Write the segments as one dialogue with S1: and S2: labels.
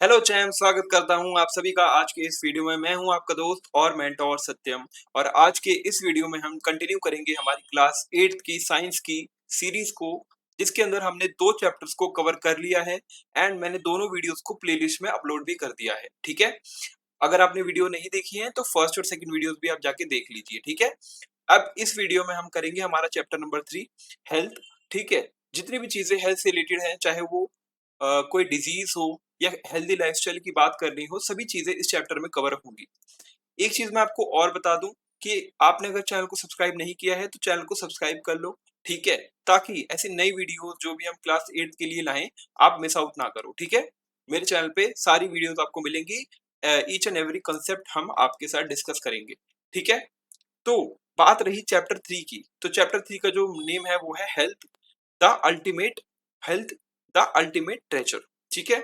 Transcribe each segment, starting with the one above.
S1: Hello charm, स्वागत करता हूँ आप सभी का आज के इस वीडियो में। मैं हूँ आपका दोस्त और मेंटोर सत्यम। और आज के इस वीडियो में हम कंटिन्यू करेंगे हमारी क्लास 8th की साइंस की सीरीज को, जिसके अंदर हमने 2 चैप्टर्स को कवर कर लिया है एंड मैंने दोनों वीडियोस को प्लेलिस्ट में अपलोड भी कर दिया है। ठीक है, अगर आपने वीडियो नहीं देखी है तो फर्स्ट और सेकंड वीडियोस भी आप जाके देख लीजिए। ठीक है, अब इस वीडियो में हम करेंगे हमारा चैप्टर नंबर 3, हेल्थ। ठीक है, जितनी भी चीजें हेल्थ से रिलेटेड हैं, चाहे वो कोई डिजीज हो या हेल्दी लाइफस्टाइल की बात करनी हो, सभी चीजें इस चैप्टर में कवर होंगी। एक चीज मैं आपको और बता दूं कि आपने अगर चैनल को सब्सक्राइब नहीं किया है तो चैनल को सब्सक्राइब कर लो। ठीक है, ताकि ऐसी नई वीडियो जो भी हम क्लास 8 के लिए लाएं, आप मिस आउट ना करो। ठीक है, मेरे चैनल पे सारी वीडियोस आपको मिलेंगी, ईच एंड एवरी कंसेप्ट हम आपके साथ डिस्कस करेंगे। ठीक है, तो बात रही चैप्टर 3 की, तो चैप्टर 3 का जो नेम है वो है the ultimate health the ultimate treasure. ठीक है,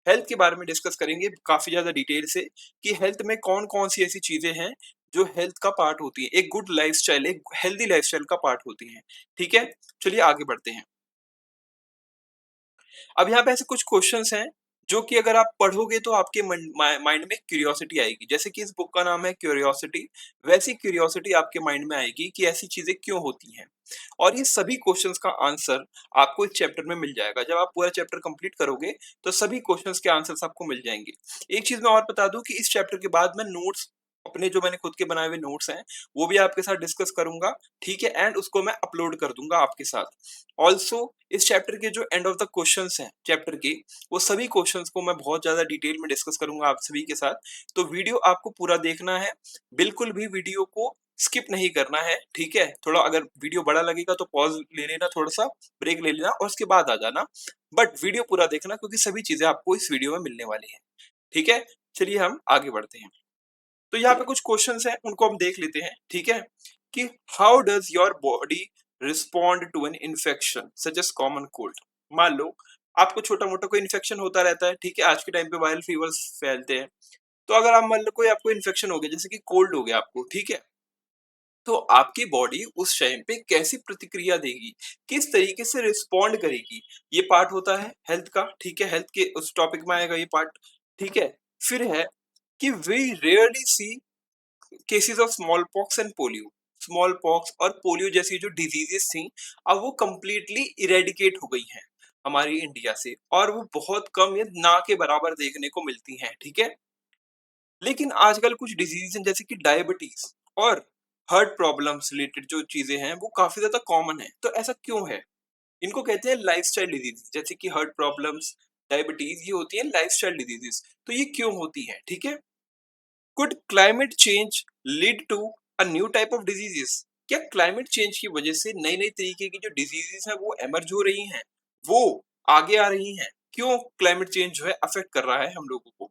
S1: हेल्थ के बारे में डिस्कस करेंगे काफी ज्यादा डिटेल से कि हेल्थ में कौन कौन सी ऐसी चीजें हैं जो हेल्थ का पार्ट होती है, एक गुड लाइफस्टाइल, एक हेल्दी लाइफस्टाइल का पार्ट होती है। ठीक है, चलिए आगे बढ़ते हैं। अब यहाँ पे ऐसे कुछ क्वेश्चंस हैं जो कि अगर आप पढ़ोगे तो आपके माइंड में क्यूरियोसिटी आएगी। जैसे कि इस बुक का नाम है क्यूरियोसिटी, वैसी क्यूरियोसिटी आपके माइंड में आएगी कि ऐसी चीजें क्यों होती हैं। और ये सभी क्वेश्चंस का आंसर आपको इस चैप्टर में मिल जाएगा। जब आप पूरा चैप्टर कंप्लीट करोगे तो सभी क्वेश्चंस के आंसर्स आपको मिल जाएंगे। एक चीज मैं और बता दूं कि इस चैप्टर के बाद मैं नोट्स, अपने जो मैंने खुद के बनाए हुए नोट्स हैं, वो भी आपके साथ डिस्कस करूंगा। ठीक है, एंड उसको मैं अपलोड कर दूंगा आपके साथ। ऑल्सो इस चैप्टर के जो एंड ऑफ द क्वेश्चंस हैं चैप्टर के, वो सभी क्वेश्चंस को मैं बहुत ज्यादा डिटेल में डिस्कस करूंगा आप सभी के साथ। तो वीडियो आपको पूरा देखना है, बिल्कुल भी वीडियो को स्किप नहीं करना है। ठीक है, थोड़ा अगर वीडियो बड़ा लगेगा तो पॉज ले लेना, थोड़ा सा ब्रेक ले लेना और उसके बाद आ जाना। बट वीडियो पूरा देखना क्योंकि सभी चीजें आपको इस वीडियो में मिलने वाली हैं। ठीक है, चलिए हम आगे बढ़ते हैं। तो यहाँ पे कुछ क्वेश्चंस हैं, उनको हम देख लेते हैं। ठीक है, कि how does your body respond to an infection such as common cold. मान लो आपको छोटा मोटा कोई इन्फेक्शन होता रहता है। ठीक है, आज के टाइम पे वायरल फीवर्स फैलते हैं। तो अगर आप मान लो कोई आपको इन्फेक्शन हो गया, जैसे कि कोल्ड हो गया आपको, ठीक है, तो आपकी बॉडी उस टाइम पे कैसी प्रतिक्रिया देगी, किस तरीके से रिस्पॉन्ड करेगी, ये पार्ट होता है हेल्थ का। ठीक है, हेल्थ के उस टॉपिक में आएगा ये पार्ट। ठीक है, फिर है कि we rarely see cases of smallpox and polio. Smallpox और पोलियो जैसी जो डिजीजेस थी, अब वो कंप्लीटली इरेडिकेट हो गई हैं हमारी इंडिया से, और वो बहुत कम या ना के बराबर देखने को मिलती हैं। ठीक है, लेकिन आजकल कुछ डिजीज हैं जैसे कि डायबिटीज और हार्ट प्रॉब्लम्स रिलेटेड जो चीजें हैं वो काफी ज्यादा कॉमन है। तो ऐसा क्यों है? इनको कहते हैं लाइफस्टाइल डिजीज। जैसे कि हार्ट प्रॉब्लम्स, डायबिटीज, ये होती है लाइफस्टाइल डिजीजेस। तो ये क्यों होती है? ठीक है, could climate change lead to a new type of diseases. क्या क्लाइमेट चेंज की वजह से नई नई तरीके की जो डिजीजेस हैं वो एमर्ज हो रही हैं, वो आगे आ रही हैं? क्यों क्लाइमेट चेंज जो है अफेक्ट कर रहा है हम लोगों को?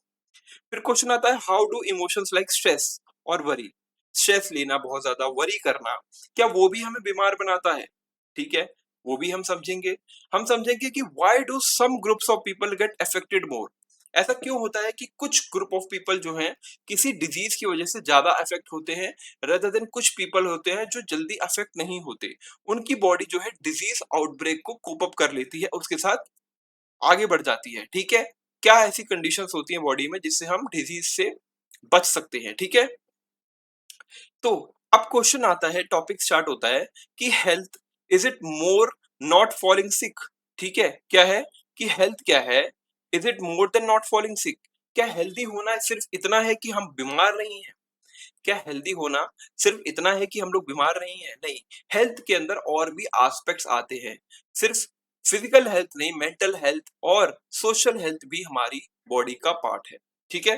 S1: फिर क्वेश्चन आता है how do emotions like stress और वरी, स्ट्रेस लेना, बहुत ज्यादा वरी करना, क्या वो भी हमें बीमार बनाता है? ठीक है, वो भी हम समझेंगे। हम समझेंगे कि why do some groups of people get affected more. ऐसा क्यों होता है कि कुछ ग्रुप ऑफ पीपल जो हैं किसी डिजीज की वजह से ज्यादा अफेक्ट होते हैं, रेदर देन कुछ पीपल होते हैं जो जल्दी अफेक्ट नहीं होते। उनकी बॉडी जो है डिजीज आउटब्रेक को कोप अप कर लेती है, उसके साथ आगे बढ़ जाती है। ठीक है, क्या ऐसी कंडीशंस होती हैं बॉडी में जिससे हम डिजीज से बच सकते हैं? ठीक है, तो अब क्वेश्चन आता है, टॉपिक स्टार्ट होता है कि health is it more not falling sick. ठीक है, क्या है कि हेल्थ क्या है? Is it more than not falling sick? क्या हेल्दी होना सिर्फ इतना है कि हम बीमार नहीं हैं? क्या हेल्दी होना सिर्फ इतना है कि हम लोग बीमार नहीं है? नहीं, हेल्थ के अंदर और भी एस्पेक्ट्स आते हैं। सिर्फ फिजिकल हेल्थ नहीं, मेंटल हेल्थ और सोशल हेल्थ भी हमारी बॉडी का पार्ट है। ठीक है,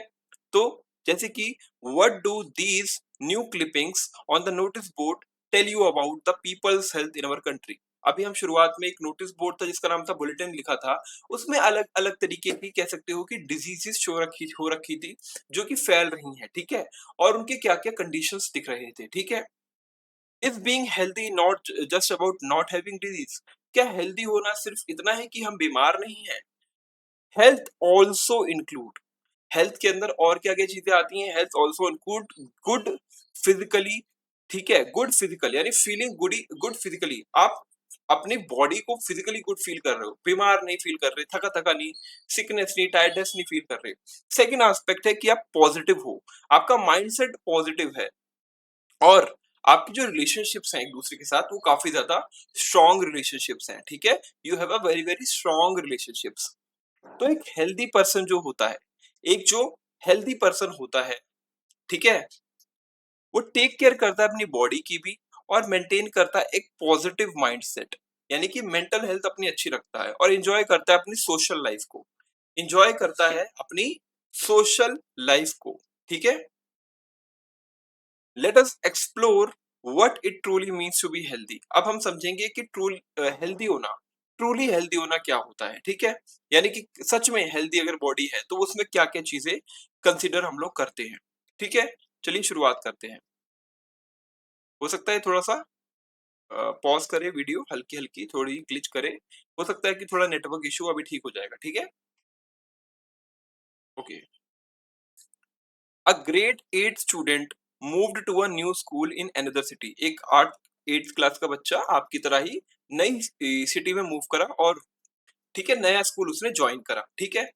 S1: तो जैसे कि what do these new clippings on the notice board tell you about the people's health in our country. अभी हम शुरुआत में एक नोटिस बोर्ड था जिसका नाम था बुलेटिन लिखा था, उसमें अलग अलग तरीके की, कह सकते हो कि डिजीजेस हो रखी थी जो कि फैल रही हैं। ठीक है, और उनके क्या क्या कंडीशंस दिख रहे थे। ठीक है, is being healthy not just about not having disease. क्या हेल्दी होना सिर्फ इतना है कि हम बीमार नहीं हैं? हेल्थ ऑल्सो इंक्लूड, हेल्थ के अंदर और क्या क्या चीजें आती हैं? Health also include good physically. ठीक है, गुड फिजिकल यानी फीलिंग गुड, गुड फिजिकली, आप अपनी बॉडी को फिजिकली गुड फील कर रहे हो, बीमार नहीं फील कर रहे, थका-थका नहीं, सिकनेस नहीं, टायर्डनेस नहीं फील कर रहे। सेकंड एस्पेक्ट है कि आप पॉजिटिव हो, आपका माइंडसेट पॉजिटिव है और आपकी जो रिलेशनशिप्स हैं एक-दूसरे के साथ वो काफ़ी ज़्यादा स्ट्रॉन्ग रिलेशनशिप्स हैं, ठीक है? You have a very, very strong relationships. तो एक हेल्दी पर्सन जो होता है, एक जो हेल्दी पर्सन होता है, ठीक है? वो टेक केयर करता है अपनी बॉडी की भी और मेंटेन करता है एक पॉजिटिव माइंडसेट, यानी कि मेंटल हेल्थ अपनी अच्छी रखता है और एंजॉय करता है अपनी सोशल लाइफ को, एंजॉय करता है अपनी सोशल लाइफ को, ठीक है? Let us explore what it truly means to be healthy. अब हम समझेंगे कि ट्रूली हेल्दी होना क्या होता है, ठीक है? यानी कि सच में हेल्दी अगर बॉडी है तो उसमें क्या क्या चीजें कंसिडर हम लोग करते हैं, ठीक है? चलिए शुरुआत करते हैं। हो सकता है थोड़ा सा पॉज करे वीडियो, हल्की हल्की थोड़ी ग्लिच करे, हो सकता है कि थोड़ा नेटवर्क इशू, अभी ठीक हो जाएगा, ठीक है? Okay. A grade 8 student moved to a new school in another city. एक 8th क्लास का बच्चा आपकी तरह ही नई सिटी में मूव करा और ठीक है नया स्कूल उसने ज्वाइन करा, ठीक है?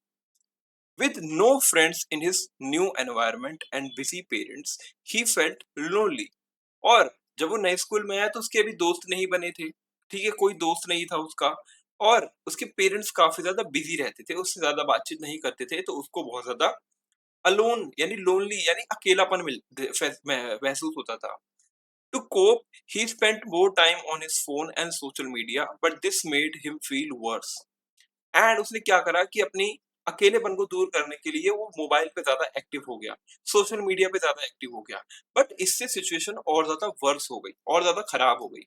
S1: With no friends in his new environment and busy parents, he felt lonely. और जब वो नए स्कूल में आया तो उसके अभी दोस्त नहीं बने थे, ठीक है? कोई दोस्त नहीं था उसका और उसके पेरेंट्स काफी ज्यादा बिजी रहते थे, उससे ज्यादा बातचीत नहीं करते थे, तो उसको बहुत ज्यादा अलोन यानी लोनली यानी अकेलापन महसूस होता था। To cope he spent more time on his phone and social media but this made him feel worse. And उसने क्या करा कि अपनी अकेलेपन को दूर करने के लिए वो मोबाइल पे ज्यादा एक्टिव हो गया, सोशल मीडिया पे ज्यादा एक्टिव हो गया। बट इससे सिचुएशन और ज्यादा वर्स हो गई और ज्यादा खराब हो गई।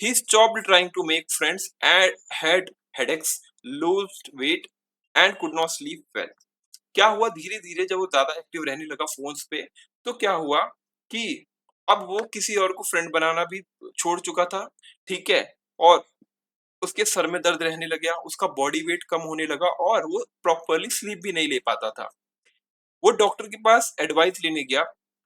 S1: He stopped trying to make friends and had headaches, lost weight and could not sleep well. क्या हुआ धीरे धीरे जब वो ज्यादा एक्टिव रहने लगा फोन्स पे, तो क्या हुआ कि अब वो किसी और को फ्रेंड बनाना भी छोड़ चुका था, ठीक है? और उसके सर में दर्द रहने लग गया, उसका बॉडी वेट कम होने लगा और वो प्रॉपर्ली स्लीप भी नहीं ले पाता था। वो डॉक्टर के पास एडवाइस लेने गया,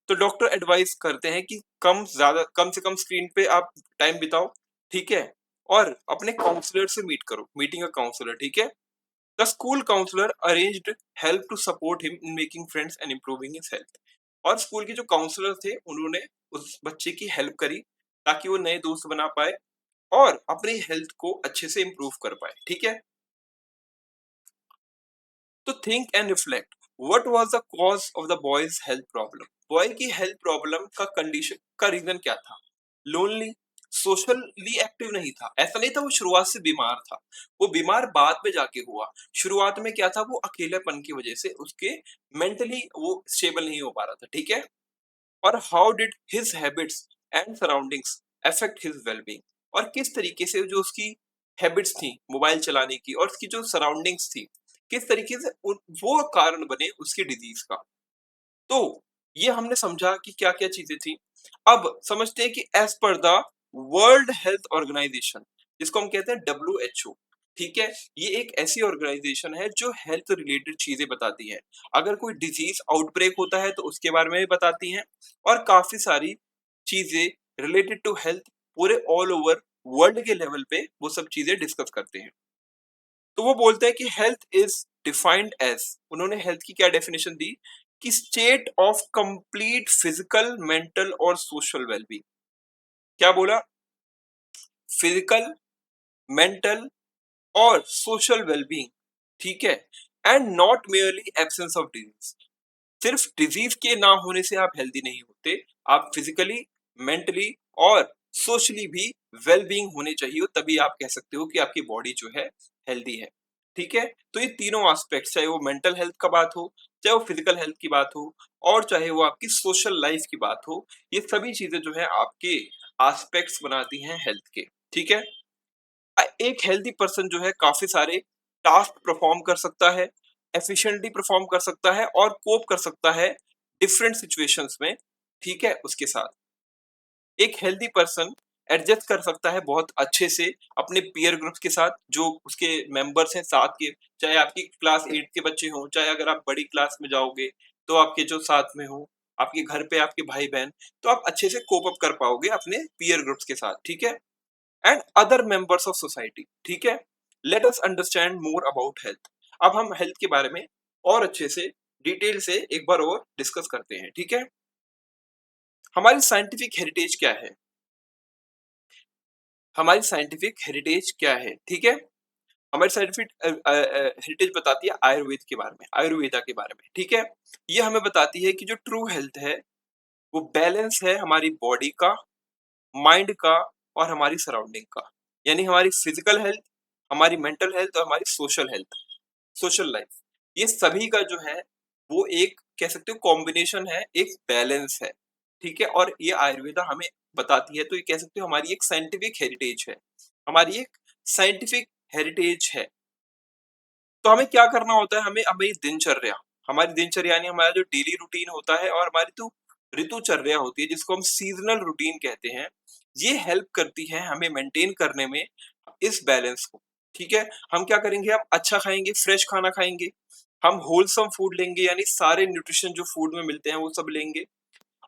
S1: तो डॉक्टर एडवाइस करते हैं कि कम से कम स्क्रीन पे आप टाइम बिताओ, ठीक है? और अपने काउंसलर से मीट करो, मीटिंग अ काउंसलर, ठीक है? The school counsellor arranged help to support him in making friends and improving his health. और स्कूल के जो काउंसलर थे उन्होंने उस बच्चे की हेल्प करी ताकि वो नए दोस्त बना पाए और अपनी हेल्थ को अच्छे से इम्प्रूव कर पाए, ठीक है? तो think and reflect, what was the cause of the boys health problem. Boy की हेल्थ प्रॉब्लम का कंडीशन का रीजन क्या था? लोनली, सोशली एक्टिव नहीं था, ऐसा नहीं था वो शुरुआत से बीमार था, वो बीमार बाद में जाके हुआ। शुरुआत में क्या था, वो अकेलेपन की वजह से उसके मेंटली वो स्टेबल नहीं हो पा रहा था, ठीक है? और how did his habits and surroundings affect his wellbeing. और किस तरीके से जो उसकी हैबिट्स थी मोबाइल चलाने की और उसकी जो सराउंडिंग्स थी, किस तरीके से वो कारण बने उसकी डिजीज का। तो ये हमने समझा कि क्या क्या चीजें थी। अब समझते हैं कि as per the world health organisation, जिसको हम कहते हैं WHO, ठीक है? ये एक ऐसी ऑर्गेनाइजेशन है जो हेल्थ रिलेटेड चीजें बताती है। अगर कोई डिजीज आउटब्रेक होता है तो उसके बारे में भी बताती हैं और काफी सारी चीजें रिलेटेड टू हेल्थ पूरे ऑल ओवर वर्ल्ड के लेवल पे वो सब चीजें डिस्कस करते हैं। तो वो बोलते हैं कि हेल्थ इज डिफाइंड एज, उन्होंने हेल्थ की क्या डेफिनेशन दी कि state of complete physical, mental और सोशल वेलबींग। क्या बोला? फिजिकल, मेंटल और सोशल वेलबींग, ठीक है? And not merely absence of disease. सिर्फ डिजीज के ना होने से आप हेल्दी नहीं होते, आप फिजिकली, मेंटली और सोशली भी वेल बीइंग होने चाहिए, तभी आप कह सकते हो कि आपकी बॉडी जो है हेल्दी है, ठीक है? तो ये तीनों एस्पेक्ट्स, चाहे वो मेंटल हेल्थ का बात हो, चाहे वो फिजिकल हेल्थ की बात हो और चाहे वो आपकी सोशल लाइफ की बात हो, ये सभी चीजें जो है आपके एस्पेक्ट्स बनाती हैं हेल्थ के, ठीक है? एक हेल्दी पर्सन जो है काफी सारे टास्क परफॉर्म कर सकता है, एफिशिएंटली परफॉर्म कर सकता है और कोप कर सकता है डिफरेंट सिचुएशंस में, ठीक है? उसके साथ एक हेल्दी पर्सन एडजस्ट कर सकता है बहुत अच्छे से अपने पीयर ग्रुप्स के साथ, जो उसके मेंबर्स हैं साथ के, चाहे आपकी क्लास 8 के बच्चे हों, चाहे अगर आप बड़ी क्लास में जाओगे तो आपके जो साथ में हो, आपके घर पे आपके भाई बहन, तो आप अच्छे से कोप अप कर पाओगे अपने पीयर ग्रुप्स के साथ, ठीक है? And other members of society. ठीक है, let us understand more about health. अब हम हेल्थ के बारे में और अच्छे से डिटेल से एक बार और डिस्कस करते हैं। ठीक है, हमारी साइंटिफिक हेरिटेज क्या है? हमारी साइंटिफिक हेरिटेज क्या है? ठीक है, हमारी साइंटिफिक हेरिटेज बताती है आयुर्वेद के बारे में, आयुर्वेदा के बारे में। ठीक है, ये हमें बताती है कि जो ट्रू हेल्थ है वो बैलेंस है हमारी बॉडी का, माइंड का और हमारी सराउंडिंग का। यानी हमारी फिजिकल हेल्थ, हमारी मेंटल हेल्थ और हमारी सोशल हेल्थ, सोशल लाइफ, ये सभी का जो है वो एक कह सकते हो कॉम्बिनेशन है, एक बैलेंस है। ठीक है, और ये आयुर्वेदा हमें बताती है, तो ये कह सकते हो हमारी एक साइंटिफिक हेरिटेज है, हमारी एक साइंटिफिक हेरिटेज है। तो हमें क्या करना होता है? हमें हमें दिनचर्या, हमारी दिनचर्या यानी हमारा जो डेली रूटीन होता है और हमारी जो ऋतुचर्या होती है जिसको हम सीजनल रूटीन कहते हैं, ये हेल्प करती है हमें मेंटेन करने में इस बैलेंस को। ठीक है, हम क्या करेंगे? हम अच्छा खाएंगे, फ्रेश खाना खाएंगे, हम होलसम फूड लेंगे यानी सारे न्यूट्रिशन जो फूड में मिलते हैं वो सब लेंगे,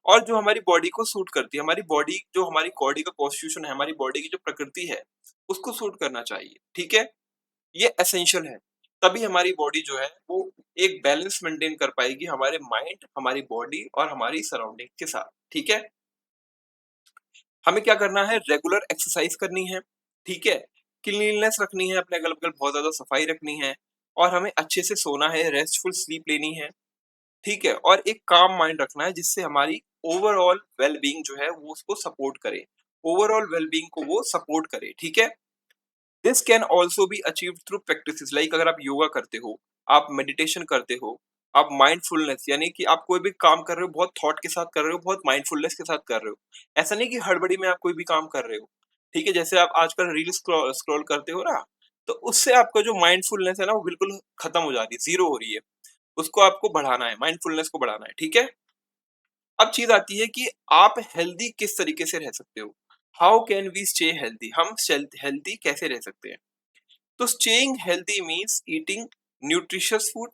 S1: और जो हमारी बॉडी को सूट करती है, हमारी बॉडी जो हमारी बॉडी का कॉन्स्टिट्यूशन है, हमारी बॉडी की जो प्रकृति है उसको सूट करना चाहिए। ठीक है, ये एसेंशियल है, तभी हमारी बॉडी जो है वो एक बैलेंस मेंटेन कर पाएगी हमारे माइंड, हमारी बॉडी और हमारी सराउंडिंग के साथ। ठीक है, हमें क्या करना है? रेगुलर एक्सरसाइज करनी है। ठीक है, क्लीनलीनेस रखनी है, अपने अगल बगल बहुत ज्यादा सफाई रखनी है, और हमें अच्छे से सोना है, रेस्टफुल स्लीप लेनी है। ठीक है, और एक काम माइंड रखना है जिससे हमारी ओवरऑल वेलबींग जो है वो उसको सपोर्ट करे, ओवरऑल वेलबींग को वो सपोर्ट करे। ठीक है, this can also be achieve through practice, like अगर आप योगा करते हो, आप मेडिटेशन करते हो, आप माइंडफुलनेस यानी कि आप कोई भी काम कर रहे हो बहुत थॉट के साथ कर रहे हो, बहुत माइंडफुलनेस के साथ कर रहे हो, ऐसा नहीं कि हड़बड़ी में आप कोई भी काम कर रहे हो। ठीक है, जैसे आप आजकल रील स्क्रॉल करते हो ना, तो उससे आपका जो माइंडफुलनेस है ना वो बिल्कुल खत्म हो जा रही है, जीरो हो रही है, उसको आपको बढ़ाना है, माइंडफुलनेस को बढ़ाना है। ठीक है, अब चीज आती है कि आप हेल्दी किस तरीके से रह सकते हो, how can we stay healthy, हम हेल्दी कैसे रह सकते हैं? तो staying healthy means eating nutritious food,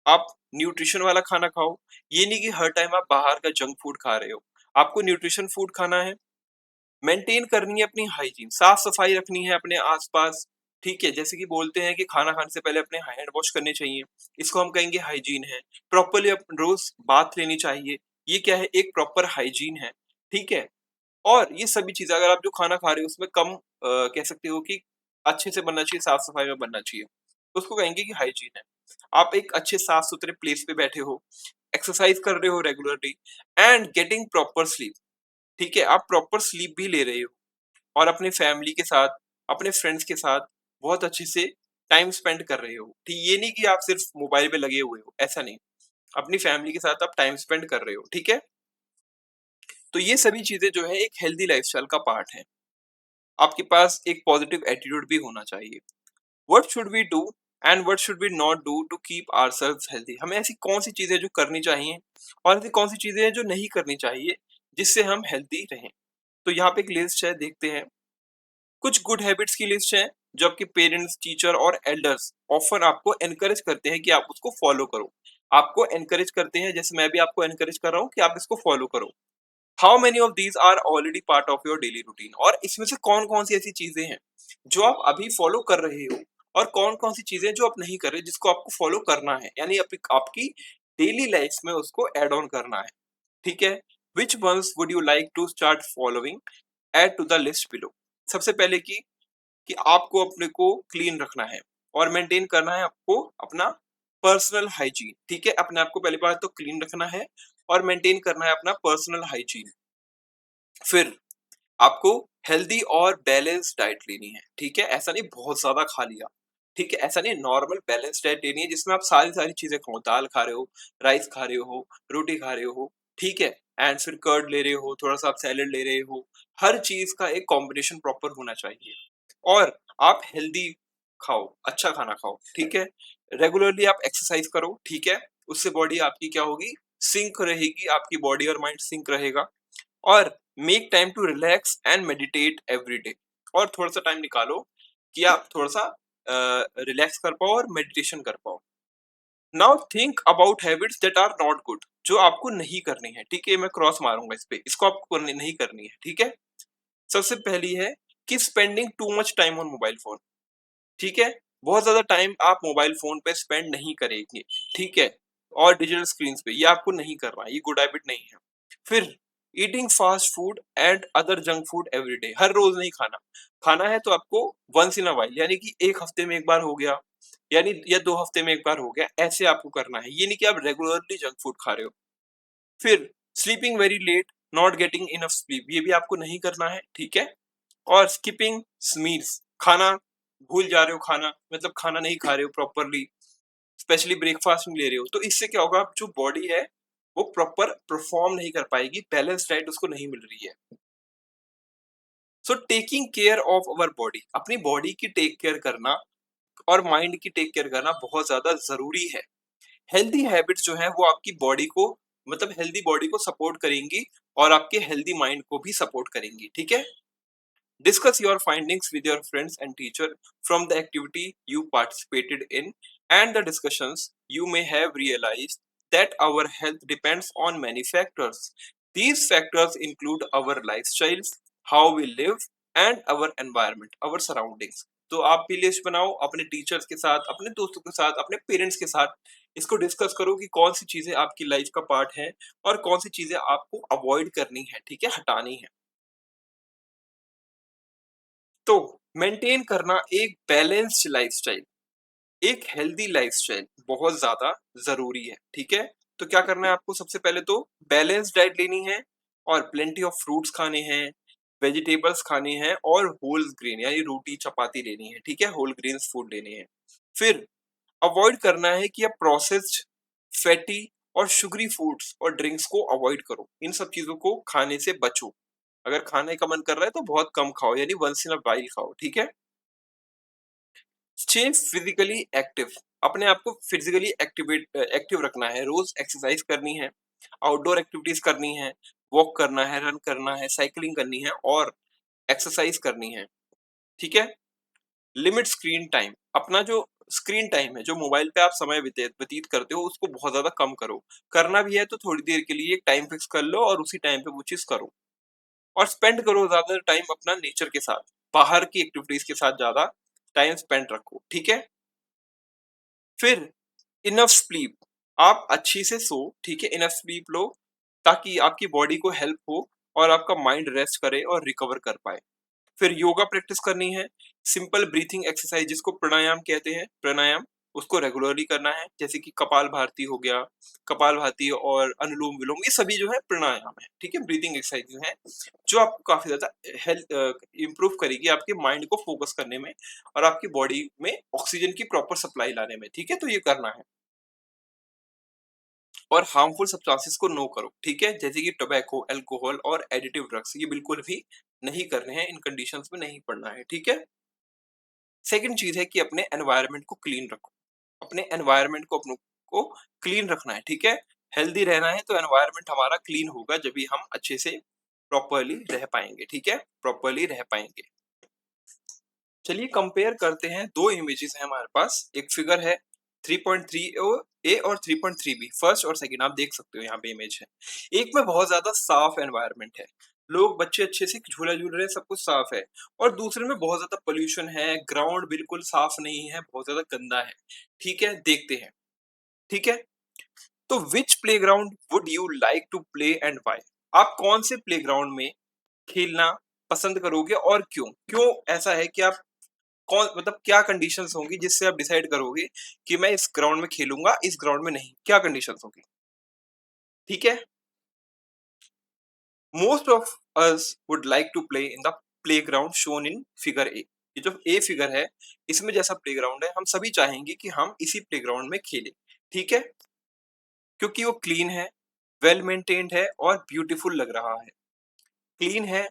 S1: आप न्यूट्रिशन वाला खाना खाओ, ये नहीं कि हर टाइम आप बाहर का जंक फूड खा रहे हो, आपको न्यूट्रिशन फूड खाना है। मेंटेन करनी है अपनी हाइजीन, साफ सफाई रखनी है अपने आसपास। ठीक है, जैसे कि बोलते हैं कि खाना खाने से पहले अपने हैंड वॉश करने चाहिए, इसको हम कहेंगे हाइजीन है। प्रॉपरली रोज बाथ लेनी चाहिए, ये क्या है? एक प्रॉपर हाइजीन है। ठीक है, और ये सभी चीजें अगर आप जो खाना खा रहे हो उसमें कम कह सकते हो कि अच्छे से बनना चाहिए, साफ सफाई में बनना चाहिए, उसको कहेंगे कि हाइजीन है। आप एक अच्छे साफ सुथरे प्लेस पे बैठे हो, एक्सरसाइज कर रहे हो regularly, and getting proper sleep. ठीक है, आप प्रॉपर स्लीप भी ले रहे हो, और अपने फैमिली के साथ, अपने फ्रेंड्स के साथ बहुत अच्छे से टाइम स्पेंड कर रहे हो। ठीक, ये नहीं कि आप सिर्फ मोबाइल पे लगे हुए हो, ऐसा नहीं, अपनी फैमिली के साथ आप टाइम स्पेंड कर रहे हो। ठीक है, तो ये सभी चीजें जो है एक हेल्दी लाइफस्टाइल का पार्ट है। आपके पास एक पॉजिटिव एटीट्यूड भी होना चाहिए। What should we do and what should we not do to keep ourselves healthy, हमें ऐसी कौन सी चीजें जो करनी चाहिए और ऐसी कौन सी चीजें हैं जो नहीं करनी चाहिए जिससे हम हेल्दी रहें। तो यहाँ पे एक लिस्ट है, देखते हैं। कुछ गुड हैबिट्स की लिस्ट है जो आपके पेरेंट्स, टीचर और एल्डर्स ऑफन आपको एनकरेज करते हैं कि आप उसको फॉलो करो, आपको एनकरेज करते हैं, जैसे मैं भी आपको एनकरेज कर रहा हूँ कि आप इसको फॉलो करो। How many of these are already part of your daily routine, और इसमें से कौन कौन सी ऐसी चीजें हैं जो आप अभी फॉलो कर रहे हो, और कौन कौन सी चीजें जो आप नहीं कर रहे जिसको आपको फॉलो करना है, यानी आपकी डेली लाइफ में उसको एड ऑन करना है। ठीक है, which ones would you like to start following, add to the list below. सबसे पहले कि आपको अपने को क्लीन रखना है और मेंटेन करना है आपको अपना पर्सनल हाइजीन। ठीक है, अपने आप को पहली बात तो क्लीन रखना है और मेंटेन करना है अपना पर्सनल हाइजीन। फिर आपको हेल्दी और बैलेंस डाइट लेनी है। ठीक है, ऐसा नहीं बहुत ज्यादा खा लिया। ठीक है, ऐसा नहीं, नॉर्मल बैलेंस डाइट लेनी है जिसमें आप सारी सारी चीजें खाओ, दाल खा रहे हो, राइस खा रहे हो, रोटी खा रहे हो। ठीक है, एंड फिर कर्ड ले रहे हो, थोड़ा सा आप सैलेड ले रहे हो, हर चीज का एक कॉम्बिनेशन प्रॉपर होना चाहिए। और आप हेल्दी खाओ, अच्छा खाना खाओ। ठीक है, रेगुलरली आप एक्सरसाइज करो। ठीक है, उससे बॉडी आपकी क्या होगी? सिंक रहेगी, आपकी बॉडी और माइंड सिंक रहेगा। और make time to relax and meditate every day, और थोड़ा सा टाइम निकालो कि आप थोड़ा सा रिलैक्स कर पाओ और मेडिटेशन कर पाओ। Now think about habits that are not good, जो आपको नहीं करनी है। ठीक है, मैं क्रॉस मारूंगा इस पे, इसको आपको नहीं करनी है। ठीक है, सबसे पहली है कि spending too much time on mobile phone, ठीक है? बहुत ज़्यादा टाइम आप मोबाइल फ़ोन पे स्पेंड नहीं करेंगे, ठीक है? और डिजिटल स्क्रीन्स पे, ये आपको नहीं करना है, ये गुड हैबिट नहीं है। फिर eating fast food and other junk food every day, हर रोज़ नहीं खाना। खाना है तो आपको वन्स इन अ व्हाइल, यानी कि 1 हफ्ते में 1 बार हो गया, यानी या 2 हफ्ते में 1 बार हो गया, ऐसे आपको करना है। ये नहीं कि आप रेगुलरली जंक फूड खा रहे हो। फिर sleeping very late, not getting enough sleep, ये भी आपको नहीं करना है, ठीक है? और स्किपिंग मील्स, खाना भूल जा रहे हो, खाना मतलब खाना नहीं खा रहे हो प्रॉपरली, स्पेशली ब्रेकफास्ट नहीं ले रहे हो, तो इससे क्या होगा, जो बॉडी है वो प्रॉपर परफॉर्म नहीं कर पाएगी, बैलेंस डाइट उसको नहीं मिल रही है। So taking care of our body, अपनी बॉडी की टेक केयर करना और माइंड की टेक केयर करना बहुत ज्यादा जरूरी है। हेल्दी हैबिट्स जो है वो आपकी बॉडी को, मतलब हेल्दी बॉडी को सपोर्ट करेंगी और आपके हेल्दी माइंड को भी सपोर्ट करेंगी, ठीक है? Discuss your findings with your friends and teacher from the activity you participated in, and the discussions you may have realized that our health depends on many factors. These factors include our lifestyles, how we live, and our environment, our surroundings. तो आप भी list बनाओ अपने teachers के साथ, अपने दोस्तों के साथ, अपने पेरेंट्स के साथ, इसको डिस्कस करो कि कौन सी चीजें आपकी लाइफ का पार्ट है और कौन सी चीजें आपको अवॉइड करनी है, ठीक है, हटानी है। तो मेंटेन करना एक बैलेंस्ड लाइफस्टाइल, एक हेल्दी लाइफस्टाइल बहुत ज्यादा जरूरी है, ठीक है? तो क्या करना है आपको, सबसे पहले तो बैलेंस डाइट लेनी है और प्लेंटी ऑफ फ्रूट्स खाने हैं, वेजिटेबल्स खाने हैं और होल ग्रेन यानी रोटी चपाती लेनी है, ठीक है, होल ग्रेन्स फूड लेने हैं। फिर अवॉइड करना है कि आप प्रोसेस्ड, फैटी और शुगरी फूड्स और ड्रिंक्स को अवॉइड करो, इन सब चीजों को खाने से बचो। अगर खाने का मन कर रहा है तो बहुत कम खाओ, यानी वंस इन अ वाइल खाओ, ठीक है? स्टे फिजिकली एक्टिव, अपने आप को फिजिकली एक्टिव रखना है, रोज एक्सरसाइज करनी है, आउटडोर एक्टिविटीज करनी है, वॉक करना है, रन करना है, साइकिलिंग करनी है और एक्सरसाइज करनी है, ठीक है? लिमिट स्क्रीन टाइम, अपना जो स्क्रीन टाइम है, जो मोबाइल पे आप समय व्यतीत करते हो, उसको बहुत ज्यादा कम करो। करना भी है तो थोड़ी देर के लिए एक टाइम फिक्स कर लो और उसी टाइम पे वो चीज करो। और स्पेंड करो ज्यादा टाइम अपना नेचर के साथ, बाहर की एक्टिविटीज के साथ ज्यादा टाइम स्पेंड रखो, ठीक है? फिर इनफ स्लीप, आप अच्छी से सो, ठीक है, इनफ स्लीप लो ताकि आपकी बॉडी को हेल्प हो और आपका माइंड रेस्ट करे और रिकवर कर पाए। फिर योगा प्रैक्टिस करनी है, सिंपल ब्रीथिंग एक्सरसाइज जिसको प्राणायाम कहते हैं, प्राणायाम उसको रेगुलरली करना है, जैसे कि कपाल भारती हो गया, कपाल भाती और अनुलोम विलोम, ये सभी जो है प्राणायाम है, ठीक है, ब्रीथिंग एक्सरसाइज है जो आपको काफी ज्यादा हेल्थ इंप्रूव करेगी, आपके माइंड को फोकस करने में और आपकी बॉडी में ऑक्सीजन की प्रॉपर सप्लाई लाने में, ठीक है, तो ये करना है। और हार्मफुल सब्सटेंसेस को नो करो, ठीक है, जैसे कि टोबैको, अल्कोहल और एडिटिव ड्रग्स, ये बिल्कुल भी नहीं करने हैं, इन कंडीशंस में नहीं पड़ना है, ठीक है? सेकंड चीज है कि अपने एनवायरनमेंट को क्लीन रखो, अपने एनवायरनमेंट को अपनों को क्लीन रखना है, ठीक है? हेल्दी रहना है तो एनवायरनमेंट हमारा क्लीन होगा, जब भी हम अच्छे से प्रॉपर्ली रह पाएंगे, ठीक है, प्रॉपर्ली रह पाएंगे। चलिए कंपेयर करते हैं, दो इमेजेस हैं हमारे पास, एक फिगर है 3.3 ए और 3.3 बी, फर्स्ट और सेकंड, आप देख सकते हो यहाँ पे इमेज है। एक में बहुत ज्यादा साफ एनवायरनमेंट है, लोग बच्चे अच्छे से झूला झूल रहे हैं, सब कुछ साफ है, और दूसरे में बहुत ज्यादा पोल्यूशन है, ग्राउंड बिल्कुल साफ नहीं है, बहुत ज्यादा गंदा है, ठीक है, देखते हैं, ठीक है? तो which playground would you like to play and why, आप कौन से प्लेग्राउंड में खेलना पसंद करोगे और क्यों? क्यों ऐसा है कि आप कौन, मतलब क्या कंडीशंस होंगी जिससे आप डिसाइड करोगे कि मैं इस ग्राउंड में खेलूंगा, इस ग्राउंड में नहीं, क्या कंडीशंस होगी, ठीक है? Most of us would like to play in the playground shown in figure A, ये जो ए फिगर है, इसमें जैसा प्लेग्राउंड है, हम सभी चाहेंगे कि हम इसी प्लेग्राउंड में खेलें, ठीक है, क्योंकि वो क्लीन है, वेल मेंटेन्ड है और ब्यूटीफुल लग रहा है। क्लीन है,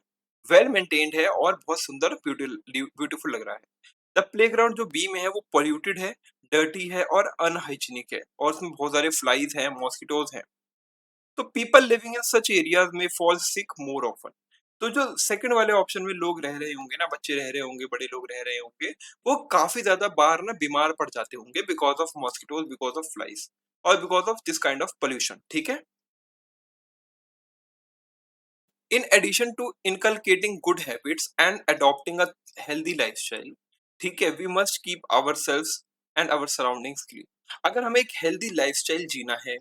S1: वेल मेंटेन्ड है और बहुत सुंदर ब्यूटीफुल लग रहा है। द प्लेग्राउंड जो बी में है वो पॉल्यूटेड है, डर्टी है और अनहाइजीनिक है, और उसमें बहुत सारे फ्लाइज हैं, मॉस्किटोज हैं, तो people living in such areas में फॉल सिक मोर ऑफन। तो जो सेकंड वाले ऑप्शन में लोग रह रहे होंगे ना, बच्चे रह रहे होंगे, बड़े लोग रह रहे होंगे, वो काफी ज्यादा बार ना बीमार पड़ जाते होंगे, because of mosquitoes, because of flies और because of this kind of pollution, ठीक है? In addition to inculcating good habits and adopting a healthy lifestyle, ठीक है, we must keep ourselves and our surroundings clean. अगर हमें एक healthy lifestyle जीना है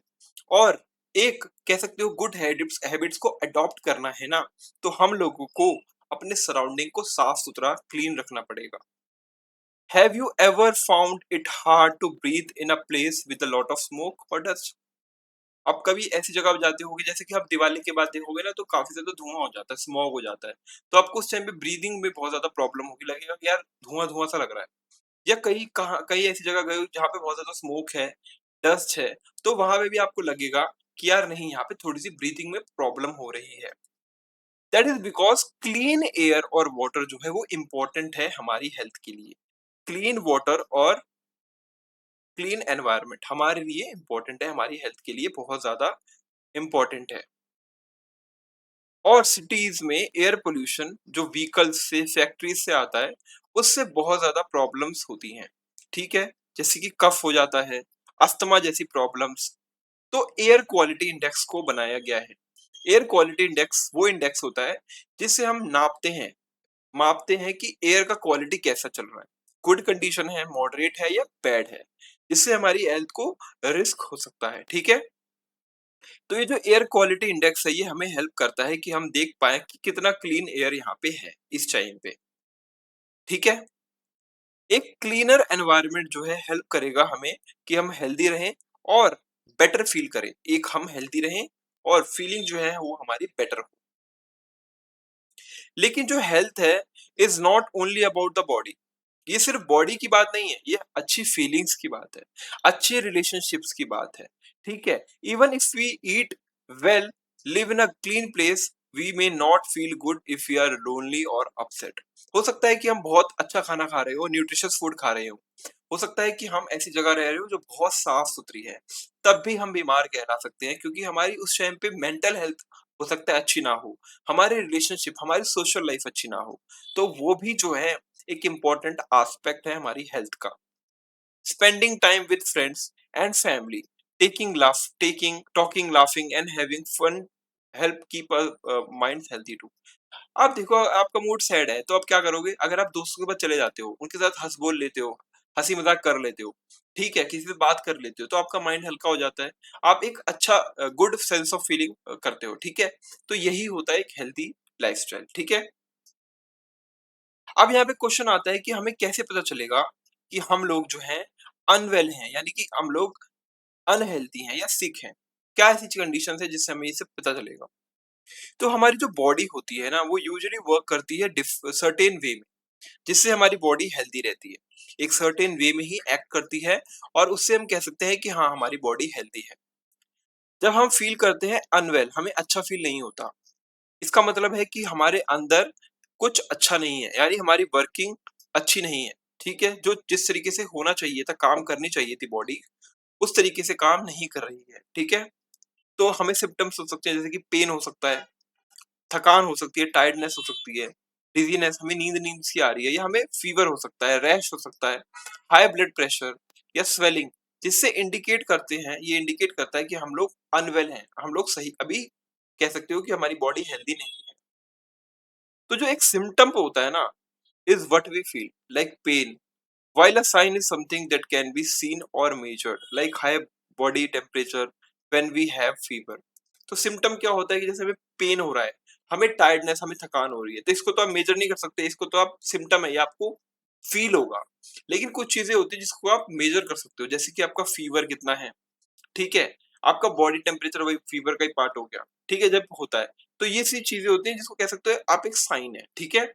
S1: और एक कह सकते हो गुड हैबिट्स को अडॉप्ट करना है ना, तो हम लोगों को अपने सराउंडिंग को साफ सुथरा क्लीन रखना पड़ेगा. Have you ever found it hard to breathe in a place with a lot of smoke or dust? आप कभी ऐसी जगह पे जाते होगे जैसे कि आप दिवाली के बाद देखोगे ना, तो काफी ज्यादा धुआं हो जाता है, स्मॉग हो जाता है, तो आपको उस टाइम पे ब्रीदिंग में बहुत ज्यादा प्रॉब्लम होगी, लगेगा कि यार धुआं धुआं सा लग रहा है. या कहीं ऐसी जगह गए हो जहाँ पे बहुत ज्यादा स्मोक है, डस्ट है, तो वहां पे भी आपको लगेगा कि यार नहीं, यहाँ पे थोड़ी सी ब्रीथिंग में प्रॉब्लम हो रही है. That is because clean air और वाटर जो है वो इम्पोर्टेंट है हमारी हेल्थ के लिए. क्लीन वाटर और क्लीन एनवायरनमेंट हमारे लिए इम्पोर्टेंट है, हमारी हेल्थ के लिए बहुत ज्यादा इम्पोर्टेंट है. और सिटीज में एयर पोल्यूशन जो व्हीकल्स से, फैक्ट्रीज से आता है, उससे बहुत ज्यादा प्रॉब्लम्स होती हैं. ठीक है, जैसे कि कफ हो जाता है, अस्थमा जैसी प्रॉब्लम्स. तो एयर क्वालिटी इंडेक्स को बनाया गया है. एयर क्वालिटी इंडेक्स वो इंडेक्स होता है जिससे हम मापते हैं कि एयर का क्वालिटी कैसा चल रहा है, गुड कंडीशन है, मॉडरेट है या बैड है, जिससे हमारी हेल्थ को रिस्क हो सकता है. ठीक है, तो ये जो एयर क्वालिटी इंडेक्स है, ये हमें हेल्प करता है कि हम देख पाए कि कितना क्लीन एयर यहाँ पे है इस टाइम पे. ठीक है, एक क्लीनर एनवायरनमेंट जो है हेल्प करेगा हमें कि हम हेल्दी रहें और बेटर फील करें. एक हम हेल्दी रहें और फीलिंग जो है वो हमारी बेटर हो. लेकिन जो हेल्थ है is not only about the body. ये सिर्फ बॉडी की बात नहीं है, ये अच्छी फीलिंग्स की बात है, अच्छे रिलेशनशिप्स की बात है. ठीक है, even if we eat well, live in a clean place, we may not feel good if we are lonely और अपसेट. हो सकता है कि हम बहुत अच्छा खाना खा रहे हो, न्यूट्रिशियस फूड खा रहे हो सकता है कि हम ऐसी जगह रह रहे हो जो बहुत साफ सुथरी है, तब भी हम बीमार कहला सकते हैं, क्योंकि हमारी उस टाइम पे मेंटल हेल्थ हो सकता है अच्छी ना हो, हमारे रिलेशनशिप, हमारी सोशल लाइफ अच्छी ना हो. तो वो भी जो है एक इम्पॉर्टेंट एस्पेक्ट है हमारी हेल्थ का. Spending time with friends and family, taking talking, laughing and having fun help keep mind healthy too. आप देखो, आपका मूड सैड है तो आप क्या करोगे, अगर आप दोस्तों के पास चले जाते हो, उनके साथ हंस बोल लेते हो, हंसी मजाक कर लेते हो, ठीक है, किसी से बात कर लेते हो, तो आपका माइंड हल्का हो जाता है, आप एक अच्छा गुड सेंस ऑफ फीलिंग करते हो. ठीक है, तो यही होता है एक हेल्दी लाइफस्टाइल. ठीक है, अब यहाँ पे क्वेश्चन आता है कि हमें कैसे पता चलेगा कि हम लोग जो हैं अनवेल हैं, यानी कि हम लोग अनहेल्थी हैं या सिक हैं. क्या ऐसी कंडीशन है जिससे हमें इसे पता चलेगा. तो हमारी जो बॉडी होती है ना, वो यूजुअली वर्क करती है सर्टेन वे में, जिससे हमारी बॉडी हेल्दी रहती है, एक सर्टेन वे में ही एक्ट करती है, और उससे हम कह सकते हैं कि हाँ, हमारी बॉडी हेल्दी है. जब हम फील करते हैं अनवेल, हमें अच्छा फील नहीं होता, इसका मतलब है कि हमारे अंदर कुछ अच्छा नहीं है, यानी हमारी वर्किंग अच्छी नहीं है. ठीक है, जो जिस तरीके से होना चाहिए था, काम करनी चाहिए थी बॉडी, उस तरीके से काम नहीं कर रही है. ठीक है, तो हमें सिम्टम्स हो सकते हैं, जैसे कि पेन हो सकता है, थकान हो सकती है, टायर्डनेस हो सकती है, डिजीनेस, हमें नींद नींद सी आ रही है, या हमें फीवर हो सकता है, रैश हो सकता है, हाई ब्लड प्रेशर या स्वेलिंग, जिससे इंडिकेट करते हैं, ये इंडिकेट करता है कि हम लोग अनवेल हैं, हम लोग सही अभी कह सकते हो कि हमारी बॉडी हेल्दी नहीं है. तो जो एक सिम्टम होता है ना, is what we feel like pain, while a sign is something that can be seen or measured, like high body temperature when we have fever. तो सिम्टम क्या होता है कि जैसे हमें पेन हो रहा है, हमें टायर्डनेस, हमें थकान हो रही है, तो इसको तो आप मेजर नहीं कर सकते, इसको तो आप सिम्टम है, ये आपको फील होगा. लेकिन कुछ चीजें होती है जिसको आप मेजर कर सकते हो, जैसे कि आपका फीवर कितना है. ठीक है, आपका बॉडी टेम्परेचर वही फीवर का ही पार्ट हो गया. ठीक है, जब होता है, तो ये सी चीजें होती हैं जिसको कह सकते हो आप एक साइन है. ठीक है,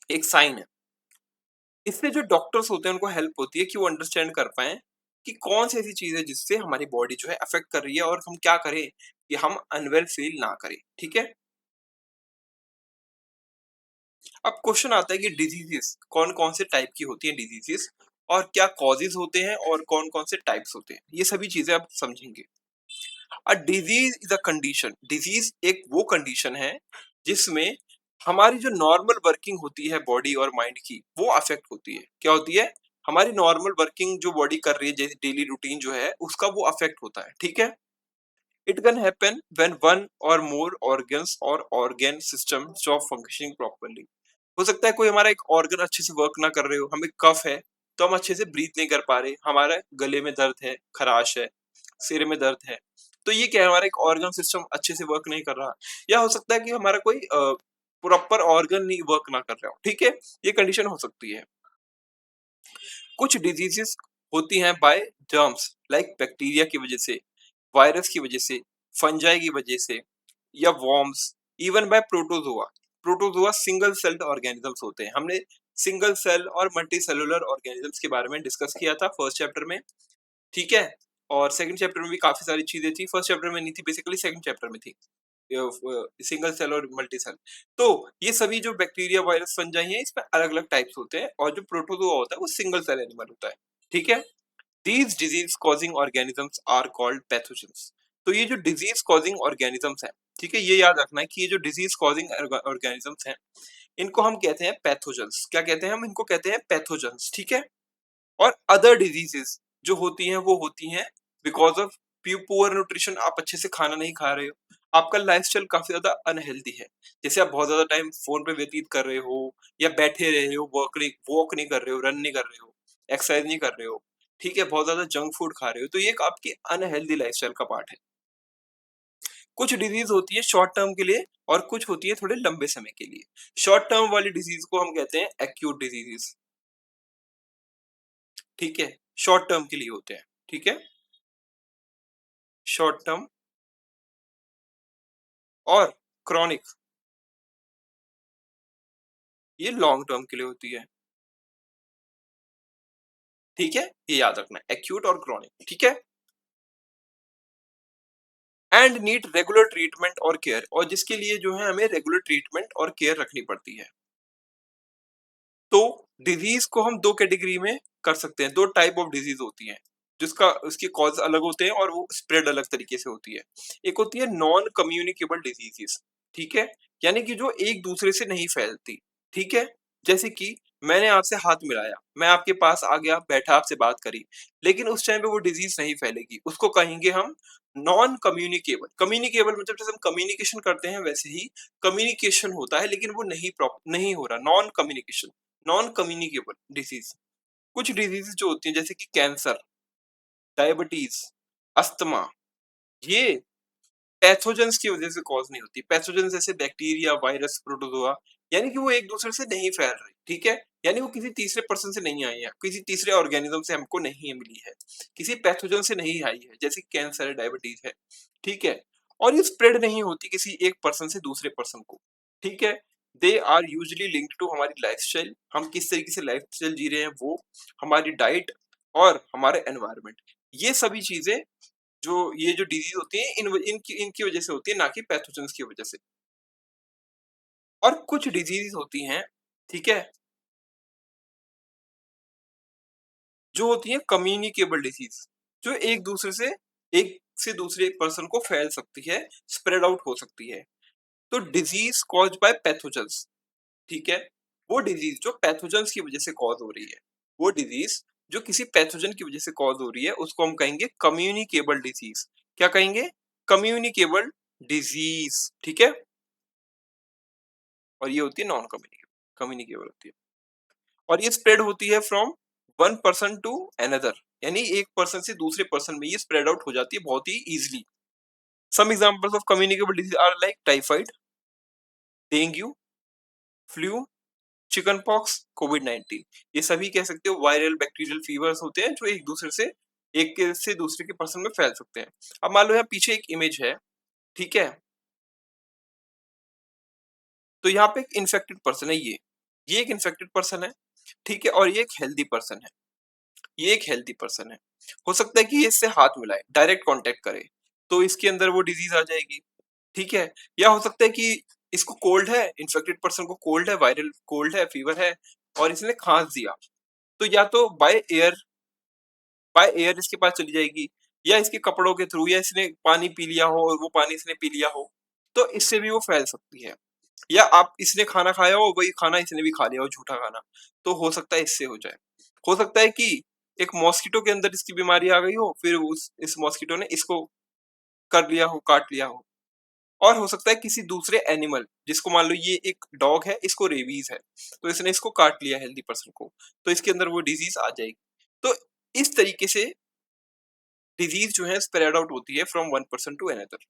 S1: एक साइन है. इससे जो डॉक्टर्स होते हैं उनको हेल्प होती है कि वो अंडरस्टैंड कर पाएँ कि कौन सी ऐसी चीज़ है जिससे हमारी बॉडी जो है अफेक्ट कर रही है, और हम क्या करें कि हम अनवेल फील ना करें. ठीक है? अब क्वेश्चन आता है कि डिजीजेस कौन-कौन से टाइप की होती हैं डिजीजेस, और क्या कॉजेस होते हैं और कौन-कौन से टाइप्स होते हैं. ये सभी चीज़ें आप समझेंगे. Disease is a condition. Disease एक वो कंडीशन है जिसमें हमारी जो नॉर्मल वर्किंग होती है बॉडी और माइंड की, वो अफेक्ट होती है. क्या होती है? हमारी नॉर्मल वर्किंग जो बॉडी कर रही है, जैसे डेली रूटीन जो है उसका, वो अफेक्ट होता है. ठीक है, it can happen when one और मोर ऑर्गन्स और organ system stop functioning properly. हो सकता है कोई हमारा एक ऑर्गन अच्छे से वर्क ना कर रहे हो, हमें कफ है, तो हम अच्छे से ब्रीथ नहीं कर पा रहे, हमारा गले में दर्द है, खराश है, सिर में दर्द है, तो ये क्या है, हमारा एक ऑर्गन सिस्टम अच्छे से वर्क नहीं कर रहा। या हो सकता है कि हमारा कोई प्रॉपर ऑर्गन नहीं वर्क ना कर रहा हो, ठीक है, ये कंडीशन हो सकती है। कुछ डिजीजेस होती हैं बाय जर्म्स, लाइक बैक्टीरिया की वजह से, वायरस की वजह से, फंजाई की वजह से, या worms, even bye protozoa. Protozoa single celled organisms होते हैं। हमने सिंगल सेल और मल्टी सेलुलर ऑर्गेनिजम्स के बारे में डिस्कस किया था फर्स्ट चैप्टर में, ठीक है। और सेकंड चैप्टर में भी काफी सारी चीजें थी, फर्स्ट चैप्टर में नहीं थी, बेसिकली सेकंड चैप्टर में थी, सिंगल सेल और मल्टी सेल। तो ये सभी जो बैक्टीरिया वायरस फंजाई हैं, इसमें अलग अलग टाइप्स होते हैं, और जो प्रोटोजोआ होता है वो सिंगल सेल एनिमल होता है, ठीक है। These disease causing organisms are called pathogens। तो ये जो डिजीज कॉजिंग ऑर्गेनिजम्स हैं, ठीक है, ये याद रखना है कि ये जो डिजीज कॉजिंग ऑर्गेनिजम्स हैं, इनको हम कहते हैं पैथोजेंस। क्या कहते हैं हम इनको? कहते हैं पैथोजेंस, ठीक है। और अदर डिजीजेस जो होती हैं वो होती हैं बिकॉज ऑफ पुअर न्यूट्रिशन। आप अच्छे से खाना नहीं खा रहे हो, आपका लाइफस्टाइल काफी ज्यादा अनहेल्दी है, जैसे आप बहुत ज्यादा टाइम फोन पे व्यतीत कर रहे हो, या बैठे रहे हो, वॉक नहीं कर रहे हो, रन नहीं कर रहे हो, एक्सरसाइज नहीं कर रहे हो, ठीक है, बहुत ज्यादा जंक फूड खा रहे हो, तो ये एक आपकी अनहेल्दी लाइफस्टाइल का पार्ट है। कुछ डिजीज होती है शॉर्ट टर्म के लिए, और कुछ होती है थोड़े लंबे समय के लिए। शॉर्ट टर्म वाली डिजीज को हम कहते हैं एक्यूट डिजीजेस, ठीक है, शॉर्ट टर्म के लिए होते हैं, ठीक है, शॉर्ट टर्म। और क्रॉनिक, ये लॉन्ग टर्म के लिए होती है, ठीक है, ये याद रखना है, एक्यूट और क्रॉनिक, ठीक है। एंड नीड रेगुलर ट्रीटमेंट और केयर, और जिसके लिए जो है हमें रेगुलर ट्रीटमेंट और केयर रखनी पड़ती है। तो डिजीज को हम दो कैटेगरी में कर सकते हैं, दो टाइप ऑफ डिजीज होती हैं, जिसका उसके कॉज अलग होते हैं और वो स्प्रेड अलग तरीके से होती है। एक होती है नॉन कम्युनिकेबल डिजीजेस, ठीक है, यानी कि जो एक दूसरे से नहीं फैलती, ठीक है। जैसे कि मैंने आपसे हाथ मिलाया, मैं आपके पास आ गया, बैठा, आपसे बात करी, लेकिन उस टाइम पे वो डिजीज नहीं फैलेगी, उसको कहेंगे हम नॉन कम्युनिकेबल। कम्युनिकेबल मतलब जैसे हम कम्युनिकेशन करते हैं वैसे ही कम्युनिकेशन होता है, लेकिन वो नहीं हो रहा, non communication, non communicable disease. कुछ डिजीज जो होती हैं जैसे कि कैंसर, डायबिटीज, अस्थमा, ये पैथोजेंस की वजह से कॉज नहीं होती। पैथोजेंस जैसे बैक्टीरिया, वायरस, प्रोटोजोआ, यानी कि वो एक दूसरे से नहीं फैल रही, ठीक है, यानी वो किसी तीसरे पर्सन से नहीं आई है, किसी तीसरे ऑर्गेनिज्म से हमको नहीं मिली है, किसी पैथोजन से नहीं आई है, जैसे कैंसर है, डायबिटीज है, ठीक है। और ये स्प्रेड नहीं होती किसी एक पर्सन से दूसरे पर्सन को, ठीक है। They are usually linked to हमारी लाइफस्टाइल, हम किस तरीके से लाइफस्टाइल जी रहे हैं वो, हमारी डाइट, और हमारे एनवायरनमेंट। ये सभी चीजें, जो ये जो डिजीज होती है, इनकी इनकी वजह से होती है, ना कि पैथोजेंस की वजह से। और कुछ डिजीज होती हैं, ठीक है, जो होती है कम्युनिकेबल डिजीज, जो एक दूसरे से, एक से दूसरे पर्सन को फैल सकती है, स्प्रेड आउट हो सकती है। तो डिजीज कॉज्ड बाय पैथोजेंस, ठीक है, वो डिजीज जो पैथोजेंस की वजह से कॉज हो रही है, वो डिजीज जो किसी पैथोजन की वजह से कॉज हो रही है, उसको हम कहेंगे कम्युनिकेबल डिजीज। क्या कहेंगे? कम्युनिकेबल डिजीज, ठीक है। और ये होती है नॉन कम्युनिकेबल, कम्युनिकेबल होती है। और ये स्प्रेड होती है from one person to another, यानी एक पर्सन से दूसरे पर्सन में ये स्प्रेड आउट हो जाती है बहुत ही easily. Some examples of communicable disease are like typhoid, dengue, flu, chicken pox, COVID 19। ये सभी कह सकते हो वायरल बैक्टीरियल फीवर्स होते हैं, जो एक दूसरे से, एक के से दूसरे के पर्सन में फैल सकते हैं। अब मान लो यहाँ पीछे एक इमेज है, ठीक है, तो यहाँ पे एक इन्फेक्टेड पर्सन है, ये एक इन्फेक्टेड पर्सन है, ठीक है, और ये एक हेल्दी पर्सन है, ये एक हेल्दी पर्सन है। हो सकता है कि ये इससे हाथ मिलाए, डायरेक्ट कांटेक्ट करे, तो इसके अंदर वो डिजीज आ जाएगी, ठीक है। या हो सकता है कि इसको कोल्ड है, इन्फेक्टेड पर्सन को कोल्ड है, वायरल कोल्ड है, फीवर है, और इसने खांस दिया, तो या तो बाय एयर इसके पास चली जाएगी, या इसके कपड़ों के थ्रू, या इसने पानी पी लिया हो और वो पानी इसने पी लिया हो, तो इससे भी वो फैल सकती है। या आप, इसने खाना खाया हो, वही खाना इसने भी खा लिया हो, झूठा खाना, तो हो सकता है इससे हो जाए। हो सकता है कि एक मॉस्किटो के अंदर इसकी बीमारी आ गई हो, फिर उस इस मॉस्किटो ने इसको कर लिया हो, काट लिया हो। और हो सकता है किसी दूसरे एनिमल, जिसको मान लो ये एक डॉग है, इसको रेबीज है, तो इसने इसको काट लिया हेल्दी पर्सन को, तो इसके अंदर वो डिजीज आ जाएगी। तो इस तरीके से डिजीज जो है स्प्रेड आउट होती है from one person to another.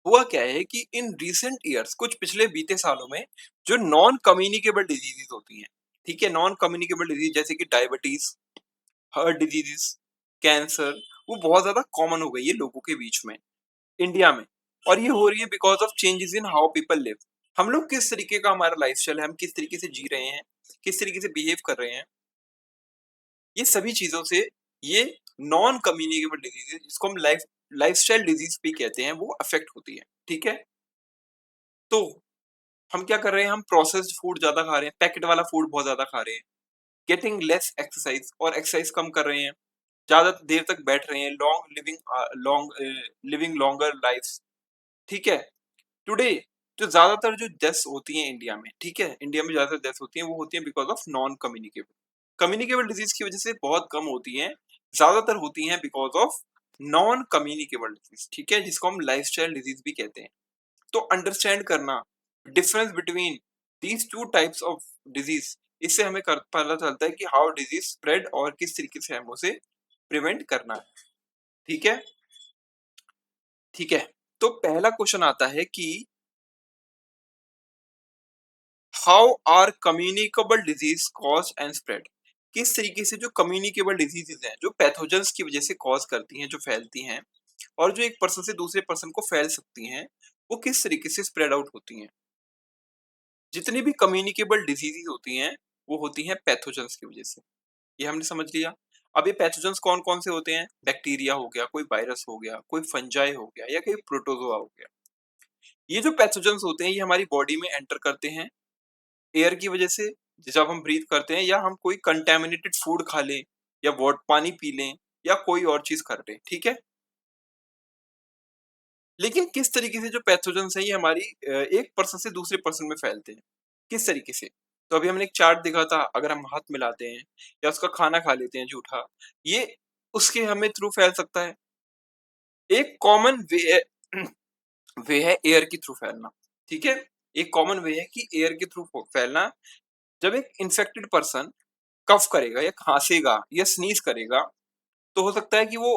S1: हुआ क्या है कि इन रिसेंट ईयर्स, कुछ पिछले बीते सालों में, जो नॉन कम्युनिकेबल डिजीजेस होती हैं, ठीक है, नॉन कम्युनिकेबल डिजीज जैसे कि डायबिटीज, हार्ट डिजीजेस, कैंसर, वो बहुत ज्यादा कॉमन हो गई है लोगों के बीच में, इंडिया में। और ये हो रही है because of changes in how people live. हम लोग किस तरीके का हमारा लाइफस्टाइल है, हम किस तरीके से जी रहे हैं, किस तरीके से बिहेव कर रहे हैं, ये सभी चीजों से ये नॉन कम्युनिकेबल डिजीज, जिसको हम लाइफस्टाइल डिजीज भी कहते हैं, वो अफेक्ट होती है। ठीक है, तो हम क्या कर रहे हैं, हम प्रोसेस्ड फूड ज्यादा खा रहे हैं, पैकेट वाला फूड बहुत ज्यादा खा रहे हैं, गेटिंग लेस एक्सरसाइज, और एक्सरसाइज कम कर रहे हैं, ज्यादा देर तक बैठ रहे हैं, लिविंग लॉन्गर लाइफ। ठीक है, टुडे जो ज्यादातर जो डेथ्स होती हैं इंडिया में, ठीक है, इंडिया में ज्यादातर डेथ्स होती हैं, वो होती हैं because of non communicable. Communicable disease की वजह से बहुत कम होती हैं, ज्यादातर होती हैं because of non communicable disease, ठीक है, जिसको हम लाइफस्टाइल डिजीज भी कहते हैं। तो अंडरस्टैंड करना difference between these two types of disease, इससे हमें पता चलता है कि हाउ डिजीज स्प्रेड और किस तरीके से हमें उसे प्रिवेंट करना है। ठीक है, ठीक है, तो पहला क्वेश्चन आता है कि how are communicable disease cause and spread. किस तरीके से जो कम्युनिकेबल डिजीजेज हैं, जो पैथोजेंस की वजह से कॉज करती हैं, जो फैलती हैं, और जो एक पर्सन से दूसरे पर्सन को फैल सकती हैं, वो किस तरीके से स्प्रेड आउट होती हैं। जितनी भी कम्युनिकेबल डिजीजेज होती हैं, वो होती हैं पैथोजेंस की वजह से। ये हमने समझ लिया। अब ये पैथोजेंस कौन कौन से होते हैं, बैक्टीरिया हो गया, कोई वायरस हो गया, कोई फंजाई हो गया, या कोई प्रोटोजोआ हो गया। ये जो पैथोजेंस होते हैं, ये हमारी बॉडी में एंटर करते हैं एयर की वजह से, जब हम ब्रीथ करते हैं, या हम कोई कंटेमिनेटेड फूड खा लें, या वाट पानी पी लें, या कोई और चीज कर लें। ठीक है, लेकिन किस तरीके से जो पैथोजेंस है, ये हमारी एक पर्सन से दूसरे पर्सन में फैलते हैं, किस तरीके से। तो अभी हमने एक चार्ट देखा था, अगर हम हाथ मिलाते हैं या उसका खाना खा लेते हैं झूठा, ये उसके हमें थ्रू फैल सकता है। एक कॉमन वे है, वे है एयर के थ्रू फैलना। ठीक है, एक कॉमन वे है कि एयर के थ्रू फैलना। जब एक इन्फेक्टेड पर्सन कफ करेगा, या खांसेगा, या स्नीज करेगा, तो हो सकता है कि वो,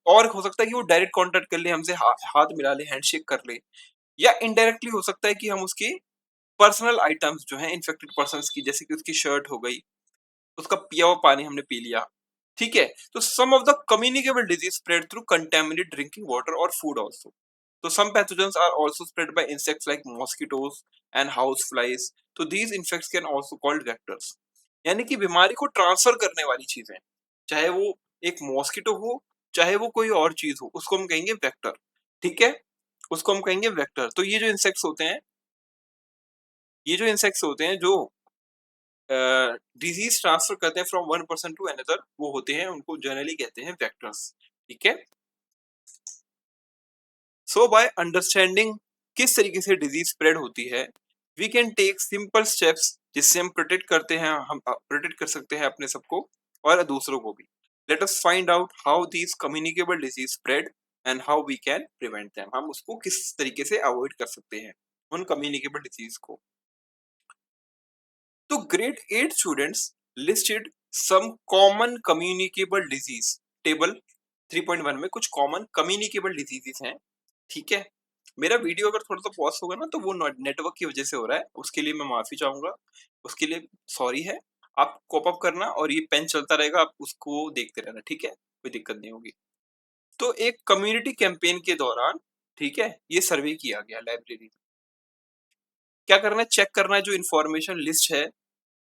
S1: और हो सकता है कि वो डायरेक्ट कांटेक्ट कर ले हमसे, हाथ मिला ले, हैंडशेक कर ले, या इनडायरेक्टली हो सकता है कि हम उसके पर्सनल आइटम्स जो हैं इन्फेक्टेड पर्सन की, जैसे कि उसकी शर्ट हो गई, उसका पिया हुआ पानी हमने पी लिया। ठीक है, तो some of the communicable disease spread through contaminated drinking water और फूड आल्सो। तो some pathogens are also spread by insects like mosquitoes and house flies. तो these insects can also called vectors। यानी कि बीमारी को ट्रांसफर करने वाली चीजें, चाहे वो एक मॉस्किटो हो, चाहे वो कोई और चीज हो, उसको हम कहेंगे वेक्टर। ठीक है, उसको हम कहेंगे वेक्टर। तो ये जो इंसेक्ट्स होते हैं, ये जो इंसेक्ट्स होते हैं जो डिजीज ट्रांसफर करते हैं from one person to another, वो होते हैं, उनको जनरली कहते हैं वेक्टर्स। ठीक है, सो बाय अंडरस्टैंडिंग किस तरीके से डिजीज स्प्रेड होती है, we can take simple steps, जिससे हम प्रोटेक्ट करते हैं, हम प्रोटेक्ट कर सकते हैं अपने सबको और दूसरों को भी। Let us find out how these communicable disease spread and how we can prevent them. हम उसको किस तरीके से अवॉइड कर सकते हैं, उन कम्युनिकेबल डिजीज को। तो grade 8 students listed some common communicable disease table 3.1 में कुछ कॉमन कम्युनिकेबल डिजीजेस हैं। ठीक है, मेरा वीडियो अगर थोड़ा सा पॉज होगा ना, तो वो नेटवर्क की वजह से हो रहा है, उसके लिए मैं माफी चाहूंगा, उसके लिए सॉरी है। आप कॉप अप करना, और ये पेन चलता रहेगा, आप उसको देखते रहना। ठीक है, कोई दिक्कत नहीं होगी। तो एक कम्युनिटी कैंपेन के दौरान, ठीक है, ये सर्वे किया गया लाइब्रेरी में। क्या करना है, चेक करना है जो इन्फॉर्मेशन लिस्ट है,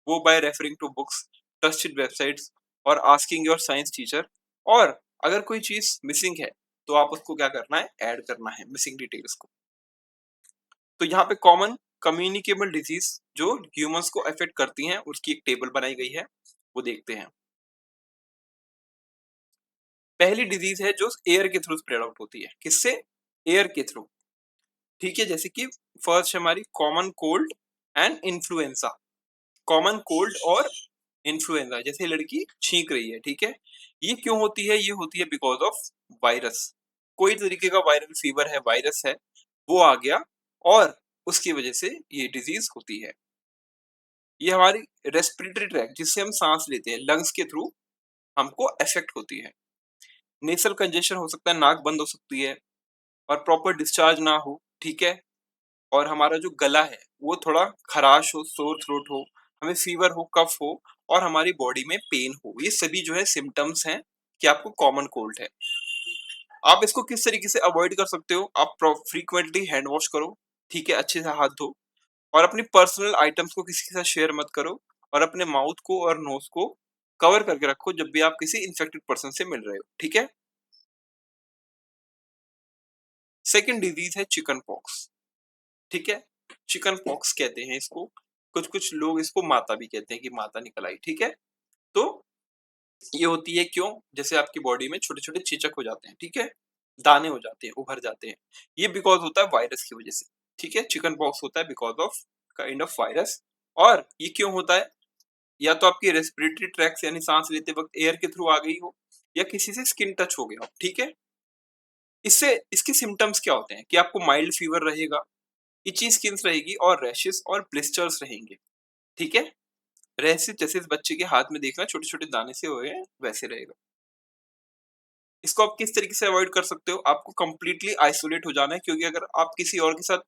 S1: वो by referring to books, trusted websites, और आस्किंग योर साइंस टीचर। और अगर कोई चीज मिसिंग है, तो आप उसको क्या करना है, ऐड करना है मिसिंग डिटेल्स को। तो यहाँ पे कॉमन कम्युनिकेबल डिजीज जो ह्यूमंस को अफेक्ट करती हैं, उसकी एक टेबल बनाई गई है, वो देखते हैं। पहली डिजीज है जो एयर के थ्रू स्प्रेड आउट होती है, किससे, एयर के थ्रू। ठीक है, जैसे कि फर्स्ट हमारी common cold and influenza. Common cold और इन्फ्लुएंजा, जैसे लड़की छींक रही है, ठीक है? ये क्यों होती है? ये होती है बिकॉज़ ऑफ वायरस। कोई तरीके का वायरल फीवर है, वायरस है, वो आ गया और उसकी वजह से ये डिज़ीज़ होती है। ये हमारी रेस्पिरेटरी ट्रैक्ट जिससे हम साँस लेते हैं, लंग्स के थ्रू हमको अफ़ेक्ट होती है। नेसल कंजेशन हो सकता है, नाक बंद हो सकती है और प्रॉपर डिस्चार्ज ना हो, ठीक है? और हमारा जो गला है, वो थोड़ा खराश हो, सोर थ्रोट हो, हमें फ़ीवर हो, कफ़ हो और हमारी बॉडी में पेन हो। ये सभी जो है सिम्पटम्स हैं कि आपको कॉमन कोल्ड है। आप इसको किस तरीके से अवॉइड कर सकते हो? आप फ्रीक्वेंटली हैंड वॉश करो, ठीक है? अच्छे से हाथ धो और अपनी पर्सनल आइटम्स को किसी के साथ शेयर मत करो और अपने माउथ को और नोज़ को कवर करके रखो जब भी आप किसी इन्फेक्टेड पर्सन से मिल रहे हो, ठीक है? सेकंड डिज़ीज़ है चिकन पॉक्स, ठीक है? चिकन पॉक्स कहते हैं इसको। कुछ-कुछ लोग इसको माता भी कहते हैं कि माता निकल आई, ठीक है? तो ये होती है क्यों? जैसे आपकी बॉडी में छोटे-छोटे चेचक हो जाते हैं, ठीक है? दाने हो जाते हैं, उभर जाते हैं। ये बिकॉज़ होता है वायरस की वजह से, ठीक है? चिकन पॉक्स होता है because of kind of virus और ये क्यों होता है? या तो आपकी रेस्पिरेटरी ट्रैक से यानी सांस लेते वक़्त एयर के थ्रू आ गई हो या किसी से स्किन टच हो गया हो, ठीक है? इससे इसके सिम्पटम्स क्या होते हैं कि आपको माइल्ड फीवर रहेगा, इची स्किन्स रहेगी और रैशेस और ब्लिस्टर्स रहेंगे, ठीक है? रैशेस जैसे इस बच्चे के हाथ में देखना छोटे-छोटे दाने से हुए हैं, वैसे रहेगा। इसको आप किस तरीके से अवॉइड कर सकते हो? आपको कंप्लीटली आइसोलेट हो जाना है क्योंकि अगर आप किसी और के साथ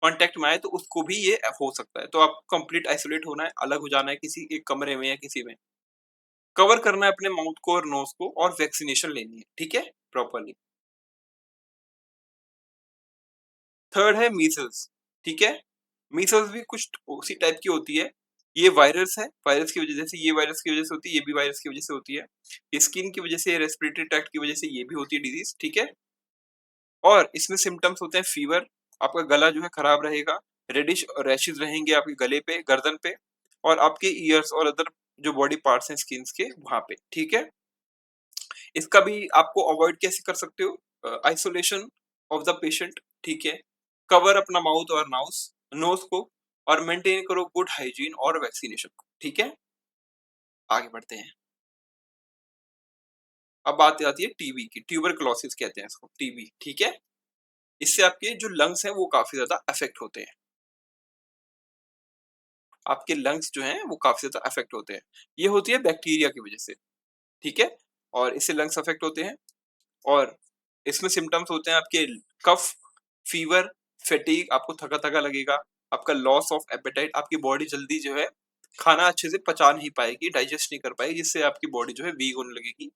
S1: कॉन्टैक्ट में आए तो उसको भी ये हो सकता है। तो आपको कंप्लीट आइसोलेट होना है, अलग हो जाना है किसी एक कमरे में या किसी में। कवर करना है अपने माउथ को और नोज़ को और वैक्सीनेशन लेनी है, ठीक है? प्रॉपर्ली। थर्ड है मीज़ल्स, ठीक है? मीज़ल्स भी कुछ उसी टाइप की होती है। ये वायरस है, वायरस की वजह जैसे ये वायरस की वजह से होती है, ये भी वायरस की वजह से होती है। ये स्किन की वजह से, रेस्पिरेटरी ट्रैक्ट की वजह से ये भी होती है डिज़ीज़, ठीक है? और इसमें सिम्पटम्स होते हैं फीवर, आपका गला जो है खराब रहेगा, रेडिश और रैशेज़ रहेंगे आपके गले पे, गर्दन पे और आपके ईयर्स और अदर जो बॉडी पार्ट्स हैं स्किन्स के वहाँ पे, ठीक है? इसका भी आपको अवॉइड कैसे कर सकते हो? आइसोलेशन ऑफ द पेशेंट, ठीक है? कवर अपना माउथ और नोज़ को और मेंटेन करो गुड हाइजीन और वैक्सीनेशन को, ठीक है? आगे बढ़ते हैं। अब बात आती है टीबी की, ट्यूबरकुलोसिस कहते हैं इसको, टीबी, ठीक है? इससे आपके जो लंग्स हैं वो काफ़ी ज़्यादा अफ़ेक्ट होते हैं। आपके लंग्स जो हैं वो काफ़ी ज़्यादा अफ़ेक्ट होते हैं। ये होती है बैक्टीरिया की वज़ह से, ठीक है? और इससे लंग्स अफ़ेक्ट होते हैं और इसमें सिम्पटम्स होते हैं आपके कफ, फीवर, फैटीग आपको थका-थका लगेगा, आपका लॉस ऑफ एपेटाइट आपकी बॉडी जल्दी जो है खाना अच्छे से पचा नहीं पाएगी, डाइजेस्ट नहीं कर पाएगी जिससे आपकी बॉडी जो है वीक होने लगेगी।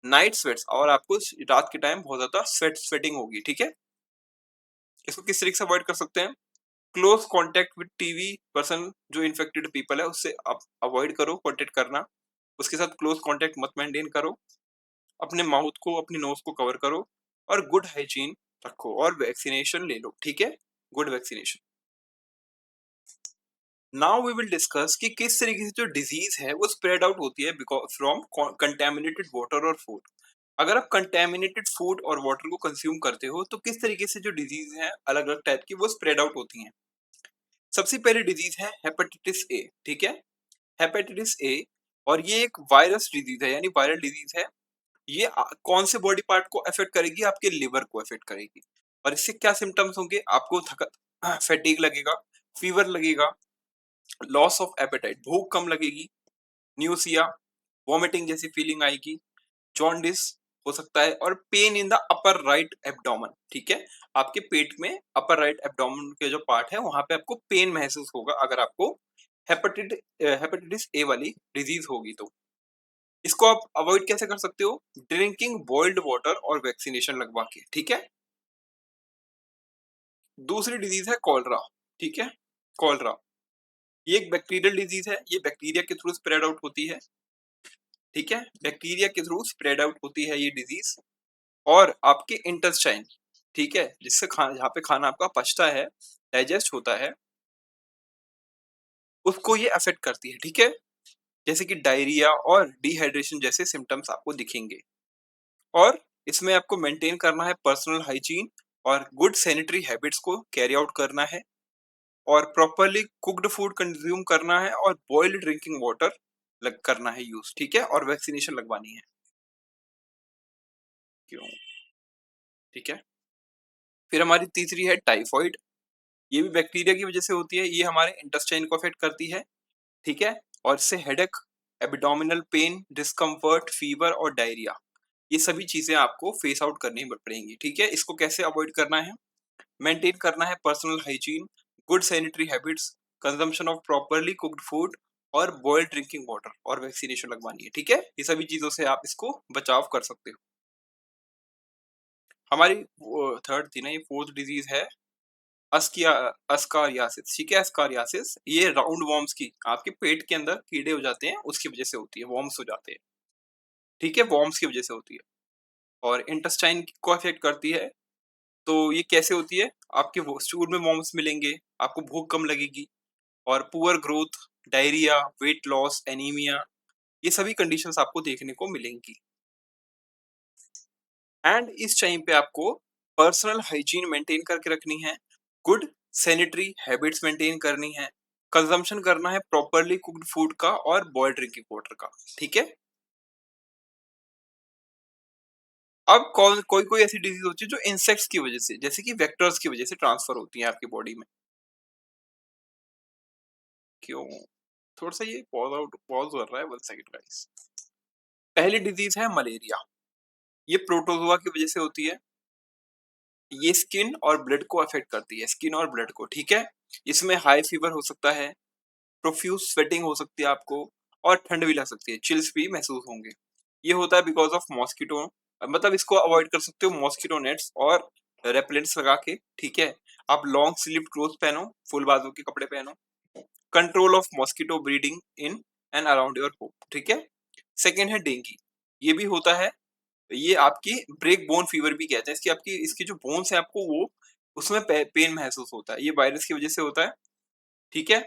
S1: नाइट स्वेट्स और आपको रात के टाइम बहुत ज़्यादा स्वेटिंग होगी, ठीक है? इसको किस तरीके से अवॉइड कर सकते हैं? Close contact with TB person जो इन्फेक्टेड पीपल है उससे आप अवॉइड करो कॉन्टैक्ट करना। उसके साथ क्लोज कॉन्टैक्ट मत मेंटेन करो। अपने माउथ को, अपनी नोज़ को कवर करो और गुड हाइजीन रखो और वैक्सीनेशन ले लो, ठीक है? Good vaccination. Now we will discuss कि किस तरीके से जो डिज़ीज़ है वो स्प्रेड आउट होती है फ्रॉम कंटामिनेटेड वाटर और फूड। अगर आप कंटामिनेटेड फूड और वाटर को कंज्यूम करते हो तो किस तरीके से जो डिज़ीज़ हैं अलग-अलग टाइप की वो स्प्रेड आउट होती हैं। सबसे पहली डिज़ीज़ है हेपेटाइटिस ए, ठीक है? हेपेटाइटिस ए और ये एक वायरस डिज़ीज़ है यानी वायरल डिज़ीज़ है। ये कौन से बॉडी पार्ट को अफेक्ट करेगी? आपके लिवर को अफेक्ट करेगी और इससे क्या सिम्पटम्स होंगे? आपको फैटीग लगेगा, फीवर लगेगा, लॉस ऑफ एपेटाइट भूख कम लगेगी, न्यूसिया, वॉमिटिंग जैसी फीलिंग आएगी, जॉन्डिस हो सकता है और pain in the upper right abdomen, ठीक है? आपके पेट में अपर राइट एब्डोमेन के जो पार्ट है वहां पे आपको पेन महसूस होगा अगर आपको हेपेटाइटिस ए वाली डिजीज होगी तो। इसको आप अवॉइड कैसे कर सकते हो? ड्रिंकिंग बॉइल्ड वाटर और वैक्सीनेशन लगवा के, ठीक है? दूसरी डिजीज है कॉलरा, ठीक है? कॉलरा ये एक बैक्टीरियल डिजीज है, ये बैक्टीरिया के थ्रू स्प्रेड आउट होती है, ठीक है? बैक्टीरिया के थ्रू स्प्रेड आउट होती है ये डिजीज और आपके इंटेस्टाइन, ठीक है? जिससे खा जहाँ पे खाना आपका पचता है, डाइजेस्ट होता है, उसको ये अफेक्ट करती है, ठीक है? जैसे कि डायरिया और डिहाइड्रेशन जैसे सिम्पटम्स आपको दिखेंगे और इसमें आपको मेंटेन करना है पर्सनल हाइजीन और गुड सैनिटरी हैबिट्स को कैरी आउट करना है और प्रॉपर्ली कुक्ड फूड कंज्यूम करना है और बॉइल्ड ड्रिंकिंग वाटर करना है यूज, ठीक है, और वैक्सीनेशन लगवानी है। क्यों? ठीक है। फिर हमारी तीसरी है टाइफॉइड। ये भी बैक्टीरिया की वजह से होती है, ये हमारे इंटेस्टाइन को अफेक्ट करती है, ठीक है, और इससे headache, abdominal pain, discomfort, fever और डायरिया, ये सभी चीजें आपको फेस आउट करनी पड़ेंगी, ठीक है। इसको कैसे अवॉइड करना है? मेंटेन करना है personal hygiene, good sanitary habits, consumption of properly cooked food और बॉइल्ड ड्रिंकिंग वाटर, और वैक्सीनेशन लगवानी है, ठीक है। ये सभी चीजों से आप इसको बचाव कर सकते हो। हमारी थर्ड थी ना, ये फोर्थ डिजीज है अस्किया अस्कारियासिस, ठीक है, अस्कारियासिस। ये राउंड वॉर्म्स की, आपके पेट के अंदर कीड़े हो जाते हैं, उसकी वजह से होती है, वॉर्म्स हो जाते हैं, ठीक है, वॉर्म्स की वजह से होती है, और इंटेस्टाइन को अफेक्ट करती है। तो ये कैसे होती है? आपके वो स्टूल में वॉर्म्स मिलेंगे, आपको भूख कम लगेगी, और poor growth, diarrhoea, weight loss, anaemia, ये सभी कंडीशंस आपको देखने को मिलेंगी। एंड इस टाइम पे आपको पर्सनल हाइजीन मेंटेन करके रखनी है, गुड सैनिटरी हैबिट्स मेंटेन करनी है, कंजम्पशन करना है प्रॉपरली कुक्ड फूड का और बॉइल्ड ड्रिंकिंग वाटर का, ठीक है। अब कौन कोई कोई ऐसी डिजीज होती है जो इंसेक्ट्स की वजह से, जैसे कि वेक्टर्स की वजह से ट्रांसफर होती है आपकी बॉडी में। क्यों? थोड़ा सा ये पॉज कर रहा है, 1 सेकंड गाइस। पहली डिजीज है मलेरिया। ये प्रोटोजोआ की वजह से होती है। ये स्किन और ब्लड को अफेक्ट करती है, स्किन और ब्लड को, ठीक है। इसमें हाई फीवर हो सकता है, प्रोफ्यूज स्वेटिंग हो सकती है आपको, और ठंड भी लग सकती है, चिल्स भी महसूस होंगे। ये होता है बिकॉज ऑफ मॉस्किटो, मतलब इसको अवॉइड कर सकते हो मॉस्किटो नेट्स और रेपेलेंट्स लगा के, ठीक है। आप लॉन्ग स्लीव क्लोथ पहनो, फुल बाजू के कपड़े पहनो, control of mosquito breeding in and around your home, ठीक है। सेकेंड है डेंगू। ये भी होता है, ये आपकी ब्रेक बोन फीवर भी कहते हैं, इसकी आपकी इसकी जो बोन्स है आपको वो उसमें पेन महसूस होता है, ये वायरस की वजह से होता है, ठीक है।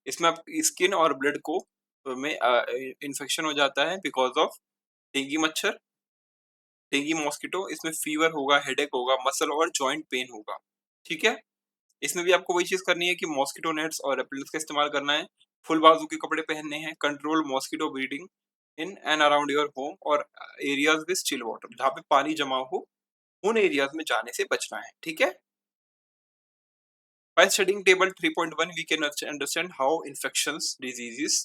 S1: इसमें आप स्किन और ब्लड को में इन्फेक्शन हो जाता है बिकॉज ऑफ डेंगू मच्छर, डेंगू मॉस्किटो। इसमें फीवर होगा, हेडेक होगा, मसल और जॉइंट पेन होगा, ठीक है। इसमें भी आपको वही चीज करनी है कि मॉस्किटो नेट्स और रेपेलेंट्स का इस्तेमाल करना है, फुल बाजू के कपड़े पहनने हैं, control mosquito breeding in and around your home, और एरियाज विद स्टिल वाटर, जहाँ पे पानी जमा हो उन एरियाज में जाने से बचना है, ठीक है। By studying table 3.1, we can understand how infections, diseases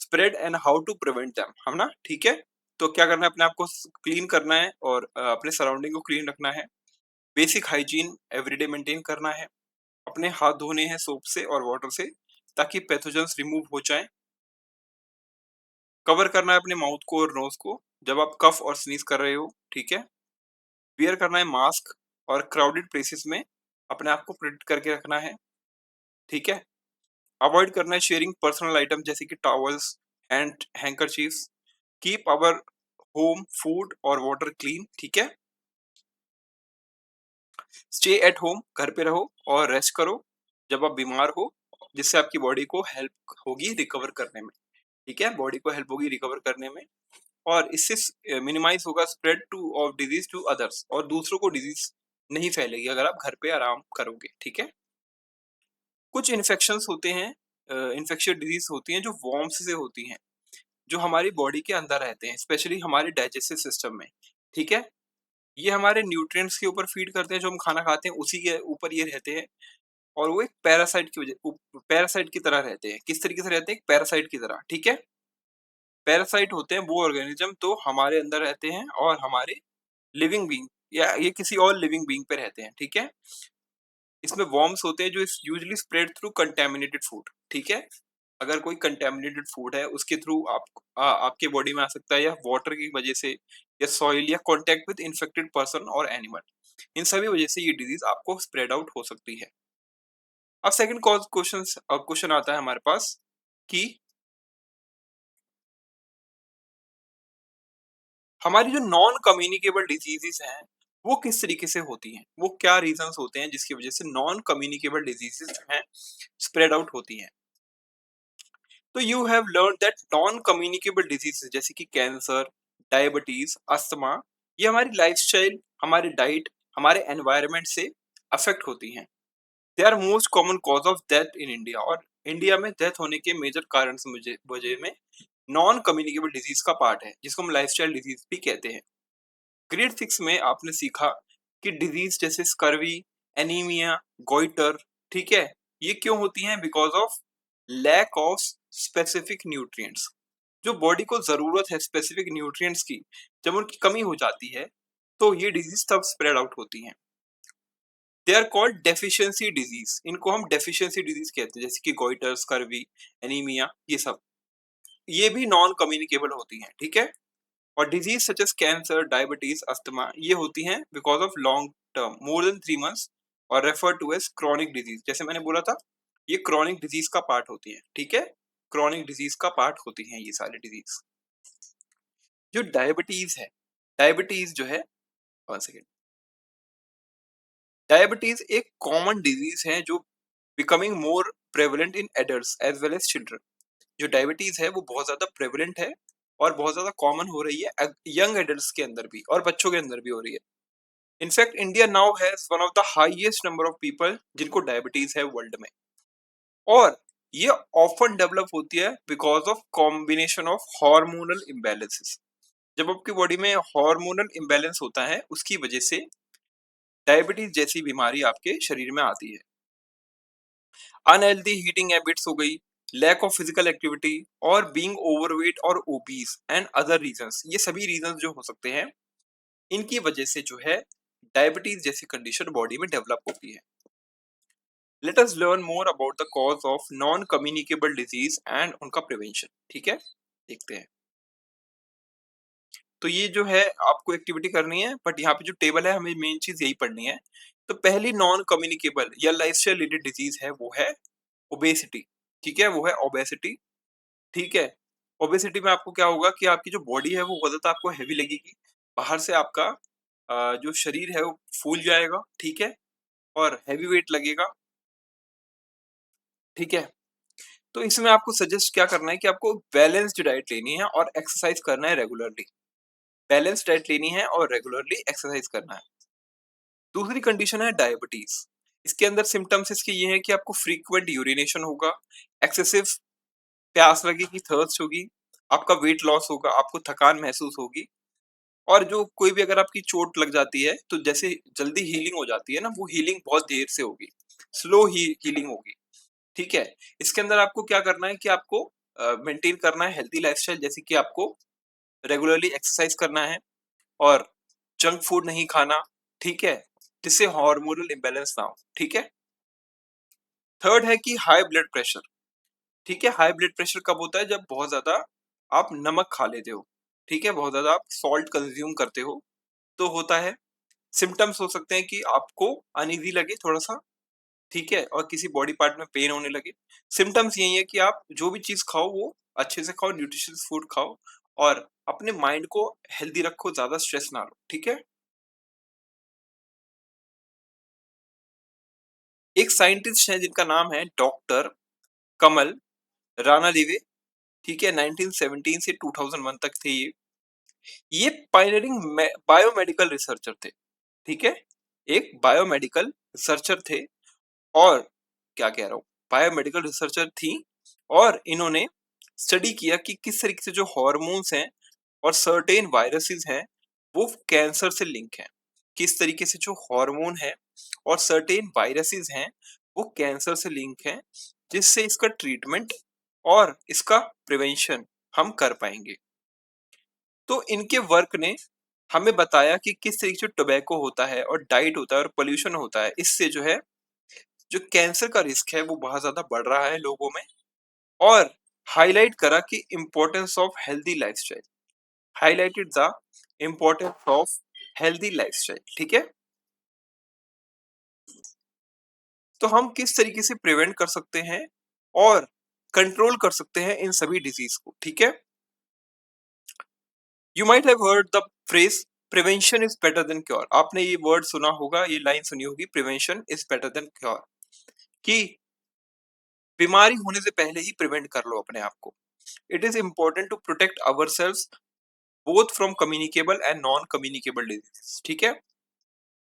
S1: spread and how to prevent them, हम ना, ठीक है। तो क्या करना है, अपने आप को क्लीन करना है और अपने सराउंडिंग को क्लीन रखना है, बेसिक हाइजीन एवरीडे मेंटेन करना है, अपने हाथ धोने हैं सोप से और वाटर से ताकि पैथोजेंस रिमूव हो जाएं, कवर करना है अपने माउथ को और नोज को जब आप कफ और स्नीज कर रहे हो, ठीक है। वियर करना है मास्क, और क्राउडेड प्लेसेस में अपने आप को प्रोटेक्ट करके रखना है, ठीक है। अवॉइड करना है शेयरिंग पर्सनल आइटम जैसे कि towels, hand handkerchiefs, keep our home, food और वाटर क्लीन, ठीक है। स्टे एट होम, घर पे रहो और रेस्ट करो जब आप बीमार हो, जिससे आपकी बॉडी को हेल्प होगी रिकवर करने में, ठीक है, बॉडी को हेल्प होगी रिकवर करने में, और इससे मिनिमाइज होगा spread to of disease to others, और दूसरों को डिजीज नहीं फैलेगी अगर आप घर पे आराम करोगे, ठीक है। कुछ इन्फेक्शंस होते हैं, इन्फेक्शियस डिजीज होती हैं जो वॉर्म्स से होती हैं, जो हमारी बॉडी के अंदर रहते हैं, स्पेशली हमारे डाइजेस्टिव सिस्टम में, ठीक है। ये हमारे न्यूट्रिएंट्स के ऊपर फीड करते हैं, जो हम खाना खाते हैं उसी के ऊपर ये रहते हैं, और वो एक पैरासाइट की वजह पैरासाइट की तरह रहते हैं। किस तरीके से रहते हैं? पैरासाइट की तरह, ठीक है। पैरासाइट होते हैं वो ऑर्गेनिज्म तो हमारे अंदर रहते हैं और हमारे लिविंग बीइंग या ये किसी और लिविंग बीइंग पे रहते हैं, ठीक है। इसमें वॉर्म्स होते हैं जो usually spread through contaminated food, ठीक है। अगर कोई कंटेमिनेटेड फूड है उसके थ्रू आपके बॉडी में आ सकता है, या वाटर की वजह से, या सॉइल, या कांटेक्ट विद इन्फेक्टेड पर्सन और एनिमल, इन सभी वजह से ये डिजीज आपको स्प्रेड आउट हो सकती है। अब सेकंड कॉज क्वेश्चन आता है हमारे पास कि हमारी जो नॉन कम्युनिकेबल डिजीजेस हैं वो किस तरीके से होती हैं, वो क्या रीजंस होते हैं जिसकी वजह से नॉन कम्युनिकेबल डिजीजेस जो हैं स्प्रेड आउट होती हैं। तो you have learn that non communicable diseases जैसे कि कैंसर, डायबिटीज, अस्थमा, ये हमारी लाइफस्टाइल, हमारी डाइट, हमारे एनवायरनमेंट से अफेक्ट होती हैं। They are most common cause of death in India, और इंडिया में डेथ होने के मेजर कारण से मुझे वजह में नॉन कम्युनिकेबल डिजीज का पार्ट है, जिसको हम लाइफस्टाइल डिजीज भी कहते हैं। ग्रेड 6 में आपने सीखा कि डिजीज जैसे स्कर्वी, एनीमिया, गोइटर, ठीक है, ये क्यों होती हैं? Because of lack of specific nutrients. जो बॉडी को जरूरत है स्पेसिफिक न्यूट्रिएंट्स की, जब उनकी कमी हो जाती है तो ये डिजीज तब स्प्रेड आउट होती हैं। They are called deficiency disease, इनको हम डेफिशिएंसी डिजीज कहते हैं, जैसे कि गोइटर, स्कर्वी, एनीमिया, ये सब, ये भी नॉन कम्युनिकेबल होती हैं, ठीक है। और disease such as cancer, diabetes, asthma, ये होती हैं because of long term, more than 3 months, और refer to as chronic disease. जैसे मैंने बोला था, ये क्रॉनिक डिजीज का पार्ट होती है, ठीक है, क्रॉनिक डिजीज का पार्ट होती हैं ये सारी डिजीज। जो डायबिटीज है, डायबिटीज जो है, 1 सेकेंड, डायबिटीज एक कॉमन डिजीज है जो becoming more prevalent in adults as well as children. जो डायबिटीज है वो बहुत ज्यादा प्रेवलेंट है और बहुत ज्यादा कॉमन हो रही है यंग एडल्ट्स के अंदर भी और बच्चों के अंदर भी हो रही है। In fact India now has one of the highest number of people जिनको डायबिटीज है वर्ल्ड में। और ये ऑफन डेवलप होती है because of combination of hormonal imbalances. जब आपकी बॉडी में हार्मोनल इम्बैलेंस होता है, उसकी वजह से डायबिटीज जैसी बीमारी आपके शरीर में आती है। अनहेल्दी हीटिंग हैबिट्स हो गई, लैक ऑफ फिजिकल एक्टिविटी, और बीइंग ओवरवेट और ओबीज एंड अदर रीजंस, ये सभी रीजंस जो हो सकते हैं, इनकी वजह से जो है डायबिटीज जैसी कंडीशन बॉडी में डेवलप होती है। Let us learn more about the cause of non communicable disease and उनका प्रिवेंशन, ठीक है, देखते हैं। तो ये जो है आपको एक्टिविटी करनी है, बट यहाँ पे जो टेबल है हमें मेन चीज यही पढ़नी है। तो पहली नॉन कम्युनिकेबल या लाइफस्टाइल रिलेटेड डिजीज है वो है ओबेसिटी, ठीक है, वो है ओबेसिटी, ठीक है। ओबेसिटी में आपको क्या होगा कि आपकी जो बॉडी है वो बहुत ज्यादा आपको हैवी लगेगी, बाहर से आपका जो शरीर है वो फूल जाएगा, ठीक है, और हैवी वेट लगेगा, ठीक है। तो इसमें आपको सजेस्ट क्या करना है कि आपको बैलेंस्ड डाइट लेनी है और एक्सरसाइज करना है रेगुलरली। बैलेंस्ड डाइट लेनी है और रेगुलरली एक्सरसाइज करना है। दूसरी कंडीशन है डायबिटीज। इसके अंदर सिम्टम्स इसके ये हैं कि आपको फ्रीक्वेंट यूरिनेशन होगा, एक्सेसिव प्यास लगेगी, थर्स्ट होगी, आपका वेट लॉस होगा, आपको थकान महसूस होगी, और जो कोई भी अगर आपकी चोट लग जाती है तो जैसे जल्दी हीलिंग हो जाती है ना, वो हीलिंग बहुत देर से होगी, स्लो ही हीलिंग होगी, ठीक है। इसके अंदर आपको क्या करना है कि आपको मेंटेन करना है हेल्थी लाइफस्टाइल, जैसे कि आपको रेगुलरली एक्सरसाइज करना है और जंक फूड नहीं खाना, ठीक है, जिससे हार्मोनल इम्बैलेंस ना हो, ठीक है। थर्ड है कि हाई ब्लड प्रेशर, ठीक है। हाई ब्लड प्रेशर कब होता है? जब बहुत ज्यादा आप नमक खा लेते हो, ठीक है, बहुत ज्यादा आप सॉल्ट कंज्यूम करते हो तो होता है। सिम्टम्स हो सकते हैं कि आपको अनईजी लगे थोड़ा सा, ठीक है, और किसी बॉडी पार्ट में पेन होने लगे। सिम्टम्स यही है कि आप जो भी चीज खाओ वो अच्छे से खाओ, न्यूट्रिशियस फूड खाओ, और अपने माइंड को हेल्दी रखो, ज्यादा स्ट्रेस ना लो, ठीक है। एक साइंटिस्ट है जिनका नाम है डॉक्टर कमल रानालिवे, ठीक है, 1917 से 2001 तक थे ये पायनियरिंग बायोमेडिकल रिसर्चर थे, ठीक है, एक बायोमेडिकल रिसर्चर थे, और क्या कह रहा हूँ, बायोमेडिकल रिसर्चर थी, और इन्होंने स्टडी किया कि किस तरीके से जो हॉर्मोन्स हैं और सर्टेन वायरसेस हैं वो कैंसर से लिंक हैं। किस तरीके से जो हार्मोन है और सर्टेन वायरसेस हैं वो कैंसर से लिंक हैं, जिससे इसका ट्रीटमेंट और इसका प्रिवेंशन हम कर पाएंगे। तो इनके वर्क ने हमें बताया कि किस तरीके से टोबैको होता है और डाइट होता है और पोल्यूशन होता है, इससे जो है जो कैंसर का रिस्क है वो बहुत ज्यादा बढ़ रहा है लोगों में, और हाईलाइट करा कि importance of healthy lifestyle, highlighted the importance of healthy lifestyle, ठीक है। तो हम किस तरीके से प्रिवेंट कर सकते हैं और कंट्रोल कर सकते हैं इन सभी डिजीज को, ठीक है। You might have heard the phrase prevention is better than cure. आपने ये वर्ड सुना होगा, ये लाइन सुनी होगी, prevention is better than cure, कि बीमारी होने से पहले ही प्रिवेंट कर लो अपने आप को। It is important to protect our cells both from communicable and non communicable disease, ठीक है।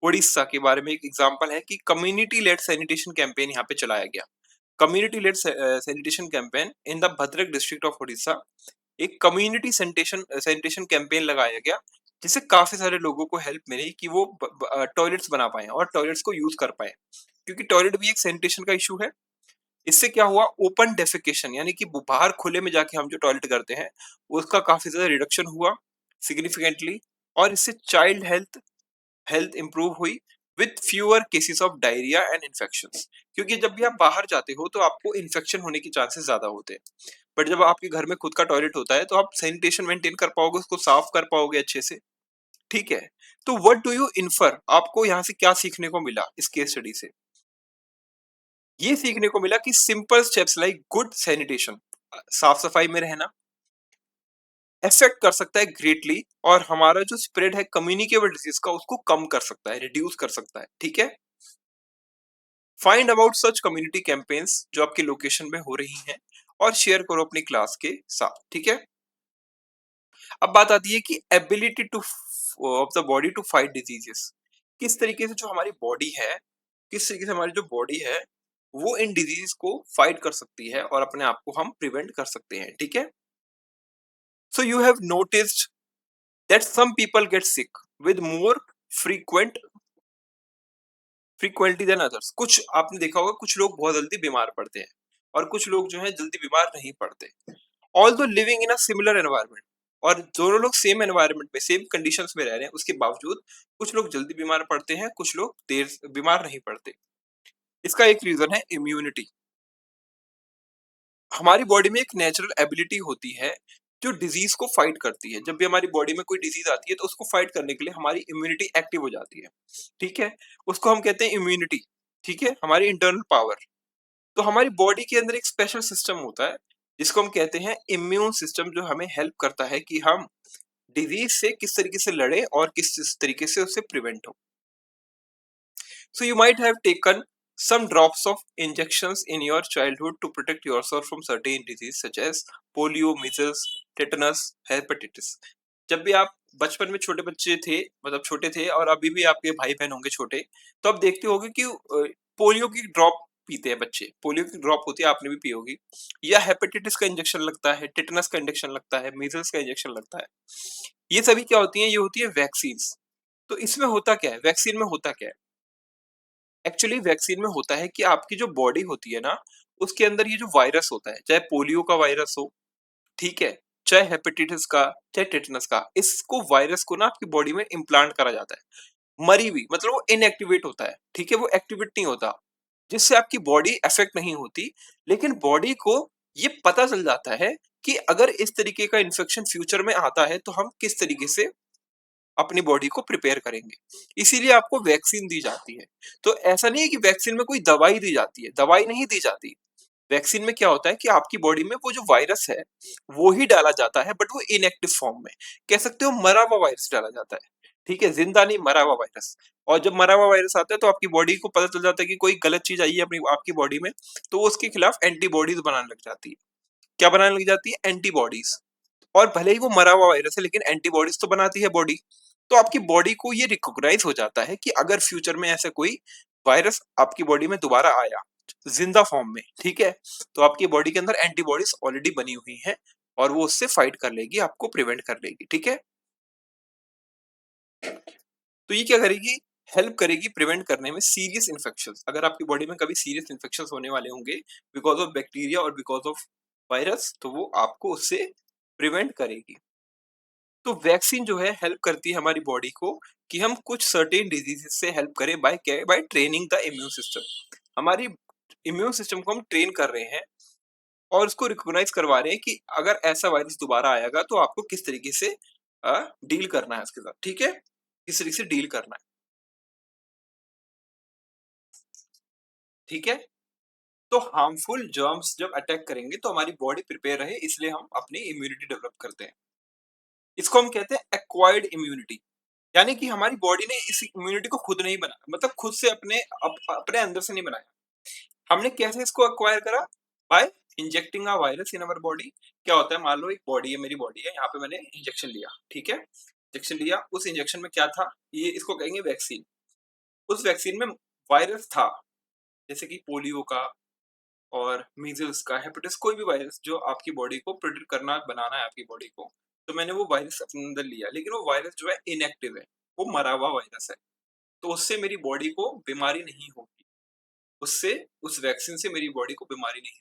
S1: उड़ीसा के बारे में एक एग्जांपल है कि कम्युनिटी लेड सैनिटेशन कैंपेन यहाँ पे चलाया गया। Community lead sanitation campaign in the Bhadrak district of Orissa. एक कम्युनिटी सैनिटेशन कैंपेन लगाया गया, जिससे काफी सारे लोगों को हेल्प मिली कि वो टॉयलेट्स बना पाए और टॉयलेट्स को यूज कर पाए, क्योंकि टॉयलेट भी एक सैनिटेशन का इशू है। इससे क्या हुआ, ओपन डेफिकेशन यानी कि बाहर खुले में जाके हम जो टॉयलेट करते हैं उसका काफी ज्यादा रिडक्शन हुआ सिग्निफिकेंटली। और इससे चाइल्ड हेल्थ हेल्थ इंप्रूव हुई with fewer cases of diarrhoea and infections, क्योंकि जब भी आप बाहर जाते हो तो आपको इन्फेक्शन होने के चांसेस ज्यादा होते हैं। बट जब आपके घर में खुद का टॉयलेट होता है तो आप सैनिटेशन मेंटेन कर पाओगे, उसको साफ कर पाओगे अच्छे से। ठीक है, तो व्हाट डू यू इन्फर, आपको यहाँ से क्या सीखने को मिला इस केस स्टडी से? ये सीखने को मिला कि simple steps like good sanitation, साफ सफाई में रहना, अफेक्ट कर सकता है ग्रेटली, और हमारा जो स्प्रेड है कम्युनिकेबल डिजीज का उसको कम कर सकता है, रिड्यूस कर सकता है। ठीक है, find about such community campaigns जो आपके लोकेशन में हो रही हैं और शेयर करो अपनी क्लास के साथ। ठीक है, अब बात आती है कि ability to of the body to fight diseases. किस तरीके से जो हमारी बॉडी है, किस तरीके से हमारी जो बॉडी है वो इन डिजीज को फाइट कर सकती है और अपने आप को हम प्रिवेंट कर सकते हैं। ठीक है, so you have noticed that some people get sick with more frequent frequently than others. कुछ आपने देखा होगा, कुछ लोग बहुत जल्दी बीमार पड़ते हैं और कुछ लोग जो है जल्दी बीमार नहीं पड़ते, although living in a similar environment. और दोनों लोग सेम एनवायरनमेंट में सेम कंडीशंस में रह रहे हैं, उसके बावजूद कुछ लोग जल्दी बीमार पड़ते हैं, कुछ लोग देर बीमार नहीं पड़ते। इसका एक रीजन है इम्यूनिटी। हमारी बॉडी में एक नेचुरल एबिलिटी होती है जो डिजीज को फाइट करती है। जब भी हमारी बॉडी में कोई डिजीज आती है तो उसको फाइट करने के लिए हमारी इम्यूनिटी एक्टिव हो जाती है। ठीक है, उसको हम कहते हैं इम्यूनिटी। ठीक है, हमारी इंटरनल पावर। तो हमारी बॉडी के अंदर एक स्पेशल सिस्टम होता है जिसको हम कहते हैं इम्यून सिस्टम, जो हमें हेल्प करता है कि हम डिजीज से किस तरीके से लड़े और किस तरीके से उससे प्रिवेंट हो। So you might have taken some drops of injections in your childhood to protect yourself from certain disease such as polio, measles, tetanus, hepatitis। जब भी आप बचपन में छोटे बच्चे थे, मतलब छोटे थे और अभी भी आपके भाई बहन होंगे छोटे, तो आप देखते होंगे कि पोलियो की ड्रॉप पीते हैं बच्चे। पोलियो की ड्रॉप होती है, आपने भी पी होगी। या हेपेटाइटिस का इंजेक्शन लगता है, टेटनस का इंजेक्शन लगता है, मीजल्स का इंजेक्शन लगता है। ये सभी क्या होती हैं? ये होती है वैक्सीन। तो इसमें होता क्या है, वैक्सीन में होता क्या है? एक्चुअली वैक्सीन में होता है कि आपकी जो बॉडी होती है ना, उसके अंदर ये जो वायरस होता है, चाहे पोलियो का वायरस हो, ठीक है, चाहे हेपेटाइटिस का, चाहे टेटनस का, इसको वायरस को ना आपकी बॉडी में इम्प्लांट करा जाता है। मरी हुई मतलब वो इनएक्टिवेट होता है। ठीक है, वो एक्टिवेट नहीं होता, जिससे आपकी बॉडी अफेक्ट नहीं होती। लेकिन बॉडी को ये पता चल जाता है कि अगर इस तरीके का इन्फेक्शन फ्यूचर में आता है तो हम किस तरीके से अपनी बॉडी को प्रिपेयर करेंगे। इसीलिए आपको वैक्सीन दी जाती है। तो ऐसा नहीं है कि वैक्सीन में कोई दवाई दी जाती है, दवाई नहीं दी जाती। वैक्सीन में क्या होता है कि आपकी बॉडी में वो जो वायरस है वो ही डाला जाता है, बट वो इनएक्टिव फॉर्म में, कह सकते हो मरा हुआ वायरस डाला जाता है। ठीक है, जिंदा नहीं, मरा हुआ वायरस। और जब मरा हुआ वायरस आता है तो आपकी बॉडी को पता चल जाता है कि कोई गलत चीज आई है अपनी आपकी बॉडी में, तो वो उसके खिलाफ एंटीबॉडीज बनाने लग जाती है। क्या बनाने लग जाती है? एंटीबॉडीज। और भले ही वो मरा हुआ वायरस है लेकिन एंटीबॉडीज तो बनाती है बॉडी। तो आपकी बॉडी को ये रिकॉग्नाइज हो जाता है कि अगर फ्यूचर में ऐसा कोई वायरस आपकी बॉडी में दोबारा आया जिंदा फॉर्म में, ठीक है, तो आपकी बॉडी के अंदर एंटीबॉडीज ऑलरेडी बनी हुई हैं और वो उससे फाइट कर लेगी, आपको प्रिवेंट कर लेगी। ठीक है, तो ये क्या करेगी? हेल्प करेगी प्रिवेंट करने में सीरियस इन्फेक्शन। अगर आपकी बॉडी में कभी सीरियस इन्फेक्शन होने वाले होंगे बिकॉज ऑफ बैक्टीरिया और बिकॉज ऑफ वायरस, तो वो आपको उससे प्रिवेंट करेगी। तो वैक्सीन जो है हेल्प करती है हमारी बॉडी को कि हम कुछ सर्टेन डिजीजेस से हेल्प करें बाय क्या? By training the immune system. हमारी इम्यून सिस्टम को हम ट्रेन कर रहे हैं और उसको रिकॉग्नाइज करवा रहे हैं कि अगर ऐसा वायरस दोबारा आएगा तो आपको किस तरीके से डील करना है उसके साथ। ठीक है, किस तरीके से डील करना है। ठीक है, तो हार्मफुल जर्म्स जब अटैक करेंगे तो हमारी बॉडी प्रिपेयर रहे, इसलिए हम अपनी इम्यूनिटी डेवलप करते हैं। इसको हम कहते हैं एक्वायर्ड इम्यूनिटी। यानी कि हमारी बॉडी ने इस इम्यूनिटी को खुद नहीं बनाया, मतलब खुद से अपने अंदर से नहीं बनाया। हमने कैसे इसको एक्वायर करा? By injecting a virus in our body. क्या होता है, मान लो एक बॉडी है, मेरी बॉडी है, यहाँ पे मैंने इंजेक्शन लिया। ठीक है, इंजेक्शन लिया, उस इंजेक्शन में क्या था? ये इसको कहेंगे वैक्सीन। उस वैक्सीन में वायरस था, जैसे कि पोलियो का, और मीज़ल्स का, हेपेटाइटिस, कोई भी वायरस जो आपकी बॉडी को प्रोटेक्ट करना बनाना है आपकी बॉडी को, तो मैंने वो वायरस अपने अंदर लिया, लेकिन वो वायरस जो है इनएक्टिव है, वो मरा हुआ वायरस है, तो उससे मेरी बॉडी को बीमारी नहीं होगी, उससे उस वैक्सीन से मेरी बॉडी को बीमारी नहीं,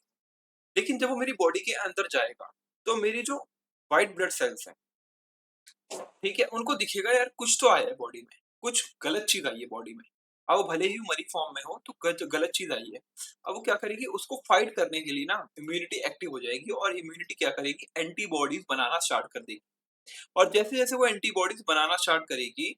S1: लेकिन जब वो मेरी बॉडी के अंदर जाएगा, तो मेरी जो व्हाइट ब्लड सेल्स हैं, ठीक है, उनको दिखेगा यार कुछ तो आया है बॉडी में, कुछ गलत चीज़ आई है बॉडी में। अब वो भले ही मरी फॉर्म में हो तो गलत चीज़ आई है। अब वो क्या करेगी, उसको फाइट करने के लिए ना इम्यूनिटी एक्टिव हो जाएगी और इम्यूनिटी क्या करेगी, एंटीबॉडीज़ बनाना स्टार्ट कर देगी। और जैसे-जैसे वो एंटीबॉडीज़ बनाना स्टार्ट करेगी,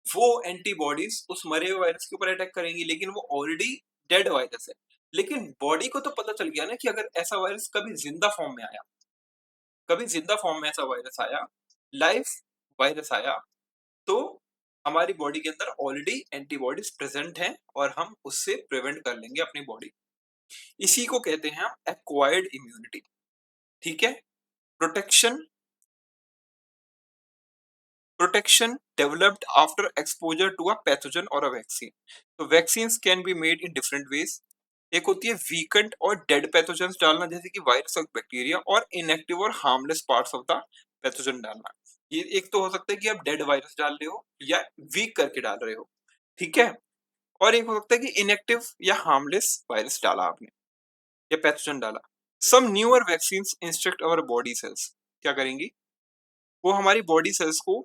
S1: वो एंटीबॉडीज़ उस मरे हुए वायरस के ऊपर अटैक करेंगी, लेकिन वो ऑलरेडी डेड वायरस है। लेकिन बॉडी को तो पता चल गया ना कि अगर ऐसा वायरस कभी ज़िंदा फॉर्म में आया, कभी ज़िंदा फॉर्म में ऐसा वायरस आया, लाइव वायरस आया, तो हमारी बॉडी के अंदर ऑलरेडी एंटीबॉडीज प्रेजेंट हैं और हम उससे प्रिवेंट कर लेंगे अपनी बॉडी। इसी को कहते हैं हम एक्वायर्ड इम्यूनिटी। ठीक है। Protection protection developed after exposure to a pathogen और अ वैक्सीन। तो vaccines can be made in different ways. एक होती है वीकेंड और डेड पैथोजेंस डालना, जैसे कि वायरस और बैक्टीरिया, और इनएक्टिव और harmless parts of the pathogen डालना। ये एक तो हो सकता है कि आप डेड वायरस डाल रहे हो या वीक करके डाल रहे हो। ठीक है। और एक हो सकता है कि इनएक्टिव या हार्मलेस वायरस डाला आपने या पैथोजन डाला। Some newer vaccines instruct our body cells, क्या करेंगी, वो हमारी बॉडी सेल्स को